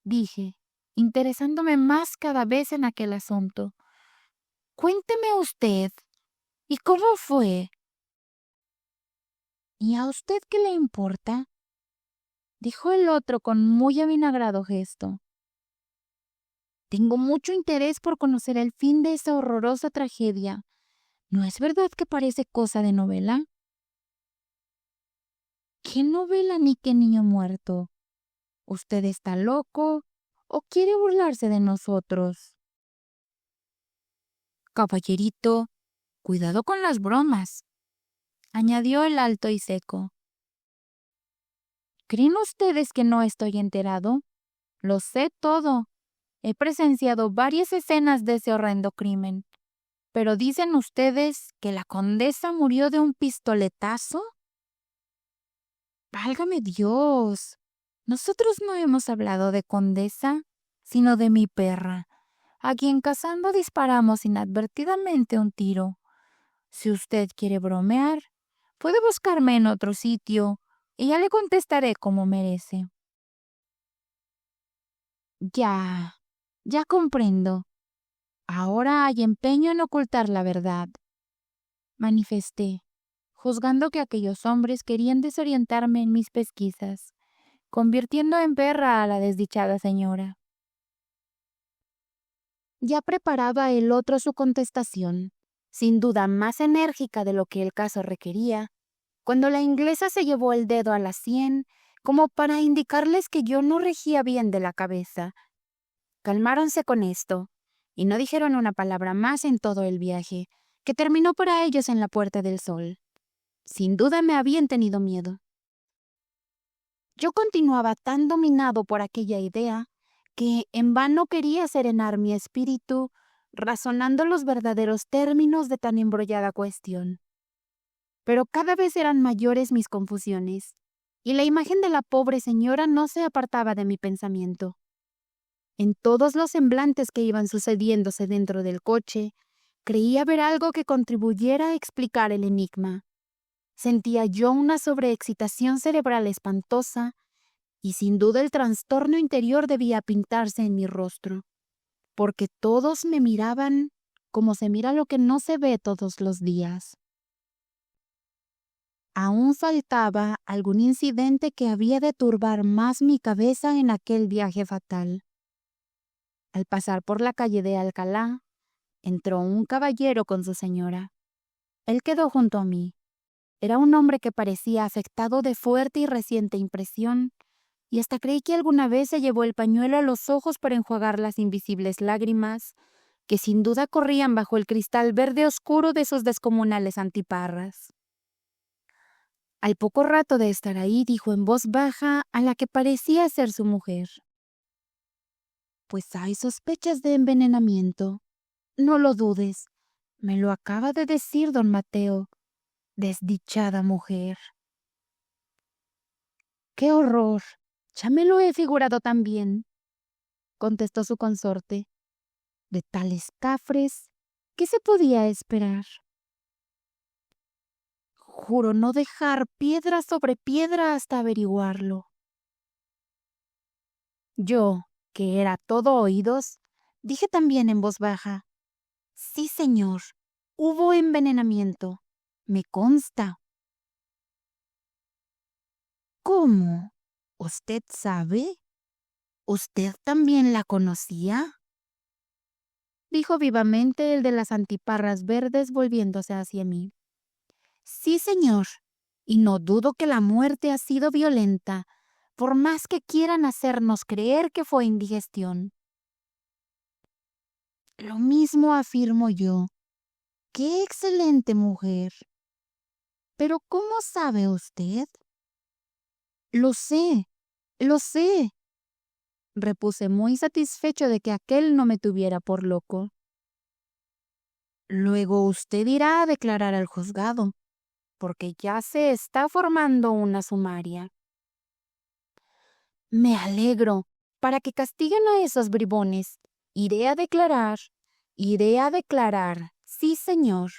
dije, interesándome más cada vez en aquel asunto. «Cuénteme usted, ¿y cómo fue?». «¿Y a usted qué le importa?», dijo el otro con muy avinagrado gesto. «Tengo mucho interés por conocer el fin de esa horrorosa tragedia. ¿No es verdad que parece cosa de novela?». «¿Qué novela ni qué niño muerto? ¿Usted está loco o quiere burlarse de nosotros?». «Caballerito, cuidado con las bromas», añadió el alto y seco. «¿Creen ustedes que no estoy enterado? Lo sé todo. He presenciado varias escenas de ese horrendo crimen. Pero dicen ustedes que la condesa murió de un pistoletazo». «Válgame Dios. Nosotros no hemos hablado de condesa, sino de mi perra, a quien cazando disparamos inadvertidamente un tiro. Si usted quiere bromear, puede buscarme en otro sitio y ya le contestaré como merece». Ya comprendo. Ahora hay empeño en ocultar la verdad», manifesté, juzgando que aquellos hombres querían desorientarme en mis pesquisas, convirtiendo en perra a la desdichada señora. Ya preparaba el otro su contestación, sin duda más enérgica de lo que el caso requería, cuando la inglesa se llevó el dedo a la sien como para indicarles que yo no regía bien de la cabeza. Calmáronse con esto, y no dijeron una palabra más en todo el viaje, que terminó para ellos en la Puerta del Sol. Sin duda me habían tenido miedo. Yo continuaba tan dominado por aquella idea que en vano quería serenar mi espíritu razonando los verdaderos términos de tan embrollada cuestión. Pero cada vez eran mayores mis confusiones, y la imagen de la pobre señora no se apartaba de mi pensamiento. En todos los semblantes que iban sucediéndose dentro del coche, creía ver algo que contribuyera a explicar el enigma. Sentía yo una sobreexcitación cerebral espantosa y sin duda el trastorno interior debía pintarse en mi rostro, porque todos me miraban como se mira lo que no se ve todos los días. Aún faltaba algún incidente que había de turbar más mi cabeza en aquel viaje fatal. Al pasar por la calle de Alcalá, entró un caballero con su señora. Él quedó junto a mí. Era un hombre que parecía afectado de fuerte y reciente impresión, y hasta creí que alguna vez se llevó el pañuelo a los ojos para enjuagar las invisibles lágrimas, que sin duda corrían bajo el cristal verde oscuro de sus descomunales antiparras. Al poco rato de estar ahí, dijo en voz baja a la que parecía ser su mujer: «Pues hay sospechas de envenenamiento. No lo dudes. Me lo acaba de decir don Mateo. Desdichada mujer». «¡Qué horror! Ya me lo he figurado también», contestó su consorte. «De tales cafres, ¿qué se podía esperar?» «Juro no dejar piedra sobre piedra hasta averiguarlo». Yo, que era todo oídos, dije también en voz baja: «Sí, señor, hubo envenenamiento. Me consta». «¿Cómo? ¿Usted sabe? ¿Usted también la conocía?», dijo vivamente el de las antiparras verdes volviéndose hacia mí. «Sí, señor, y no dudo que la muerte ha sido violenta, por más que quieran hacernos creer que fue indigestión». «Lo mismo afirmo yo. ¡Qué excelente mujer! Pero ¿cómo sabe usted?». Lo sé», repuse muy satisfecho de que aquel no me tuviera por loco. «Luego usted irá a declarar al juzgado, porque ya se está formando una sumaria». «Me alegro, para que castiguen a esos bribones. Iré a declarar, sí, señor».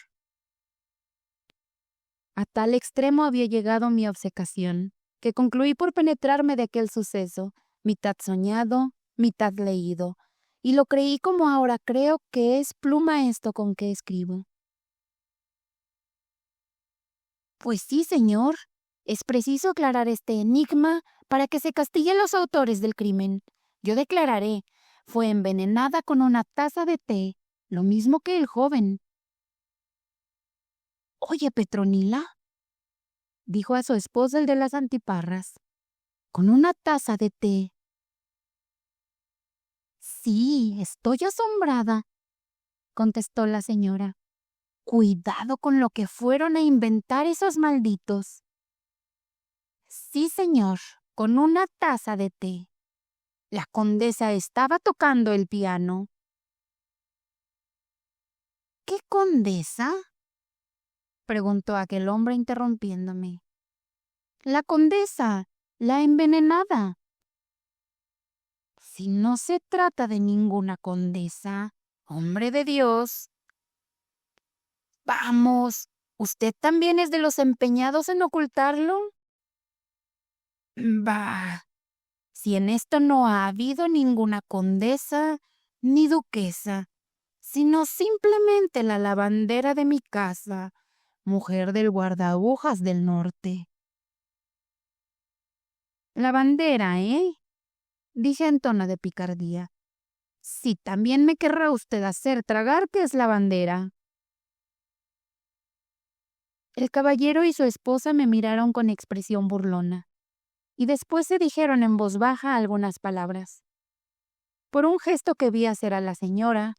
A tal extremo había llegado mi obcecación, que concluí por penetrarme de aquel suceso, mitad soñado, mitad leído, y lo creí como ahora creo que es pluma esto con que escribo. «Pues sí, señor, es preciso aclarar este enigma para que se castiguen los autores del crimen. Yo declararé, fue envenenada con una taza de té, lo mismo que el joven». «Oye, Petronila», dijo a su esposa el de las antiparras, «¿con una taza de té?». «Sí, estoy asombrada», contestó la señora. «Cuidado con lo que fueron a inventar esos malditos». «Sí, señor, con una taza de té. La condesa estaba tocando el piano». «¿Qué condesa?», preguntó aquel hombre interrumpiéndome. «La condesa, la envenenada». «Si no se trata de ninguna condesa, hombre de Dios». «Vamos, ¿usted también es de los empeñados en ocultarlo?». «Bah, si en esto no ha habido ninguna condesa ni duquesa, sino simplemente la lavandera de mi casa, mujer del guardaagujas del norte». «Lavandera, ¿eh?», dije en tono de picardía. «Sí, también me querrá usted hacer tragar que es lavandera». El caballero y su esposa me miraron con expresión burlona, y después se dijeron en voz baja algunas palabras. Por un gesto que vi hacer a la señora,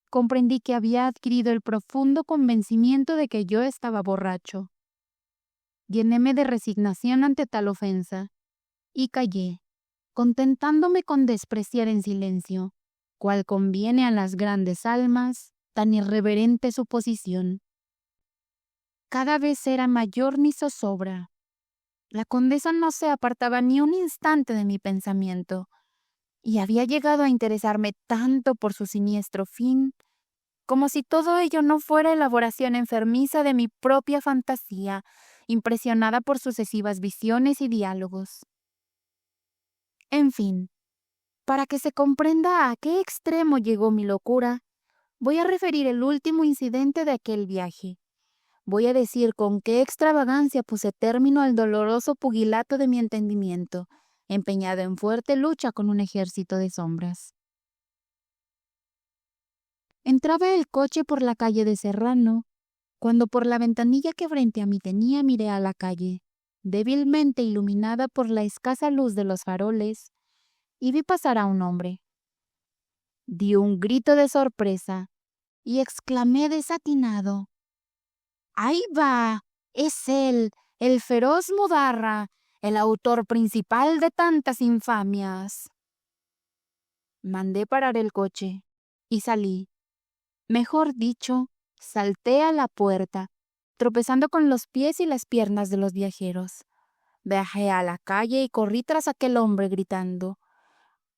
comprendí que había adquirido el profundo convencimiento de que yo estaba borracho. Llenéme de resignación ante tal ofensa, y callé, contentándome con despreciar en silencio, cual conviene a las grandes almas, tan irreverente su posición. Cada vez era mayor mi zozobra. La condesa no se apartaba ni un instante de mi pensamiento, y había llegado a interesarme tanto por su siniestro fin, como si todo ello no fuera elaboración enfermiza de mi propia fantasía, impresionada por sucesivas visiones y diálogos. En fin, para que se comprenda a qué extremo llegó mi locura, voy a referir el último incidente de aquel viaje. Voy a decir con qué extravagancia puse término al doloroso pugilato de mi entendimiento, empeñado en fuerte lucha con un ejército de sombras. Entraba el coche por la calle de Serrano, cuando por la ventanilla que frente a mí tenía miré a la calle, débilmente iluminada por la escasa luz de los faroles, y vi pasar a un hombre. Di un grito de sorpresa y exclamé desatinado: ¡Ahí va! ¡Es él, el feroz Mudarra, el autor principal de tantas infamias! Mandé parar el coche y salí. Mejor dicho, salté a la puerta, tropezando con los pies y las piernas de los viajeros. Bajé a la calle y corrí tras aquel hombre gritando: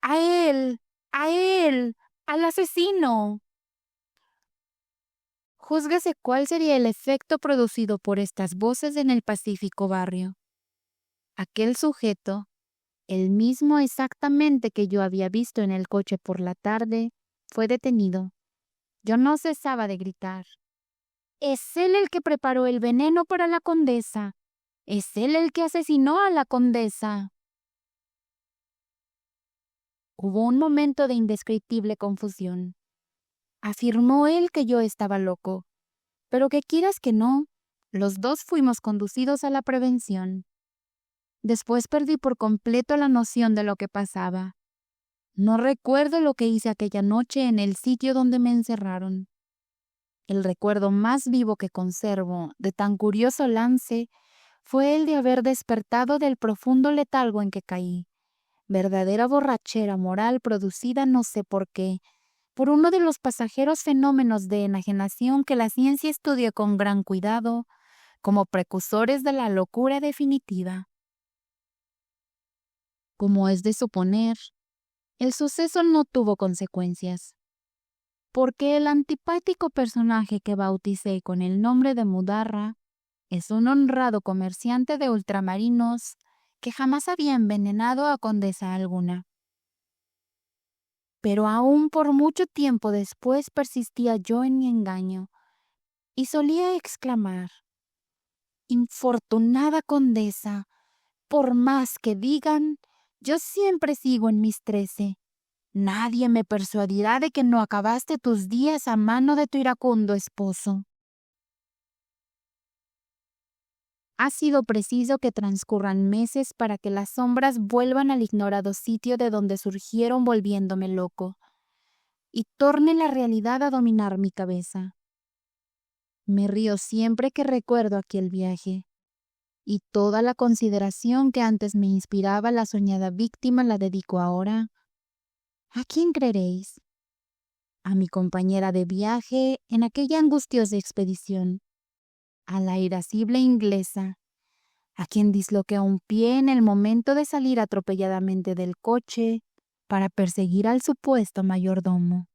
¡A él! ¡A él! ¡Al asesino! Júzguese cuál sería el efecto producido por estas voces en el pacífico barrio. Aquel sujeto, el mismo exactamente que yo había visto en el coche por la tarde, fue detenido. Yo no cesaba de gritar: «Es él el que preparó el veneno para la condesa. Es él el que asesinó a la condesa». Hubo un momento de indescriptible confusión. Afirmó él que yo estaba loco, pero que quieras que no, los dos fuimos conducidos a la prevención. Después perdí por completo la noción de lo que pasaba. No recuerdo lo que hice aquella noche en el sitio donde me encerraron. El recuerdo más vivo que conservo de tan curioso lance fue el de haber despertado del profundo letargo en que caí, verdadera borrachera moral producida no sé por qué, por uno de los pasajeros fenómenos de enajenación que la ciencia estudia con gran cuidado como precursores de la locura definitiva. Como es de suponer, el suceso no tuvo consecuencias, porque el antipático personaje que bauticé con el nombre de Mudarra es un honrado comerciante de ultramarinos que jamás había envenenado a condesa alguna. Pero aún por mucho tiempo después persistía yo en mi engaño y solía exclamar: «Infortunada condesa, por más que digan, yo siempre sigo en mis 13. Nadie me persuadirá de que no acabaste tus días a mano de tu iracundo esposo». Ha sido preciso que transcurran meses para que las sombras vuelvan al ignorado sitio de donde surgieron volviéndome loco, y torne la realidad a dominar mi cabeza. Me río siempre que recuerdo aquel viaje, y toda la consideración que antes me inspiraba la soñada víctima la dedico ahora. ¿A quién creeréis? A mi compañera de viaje en aquella angustiosa expedición, a la irascible inglesa, a quien disloqué un pie en el momento de salir atropelladamente del coche para perseguir al supuesto mayordomo.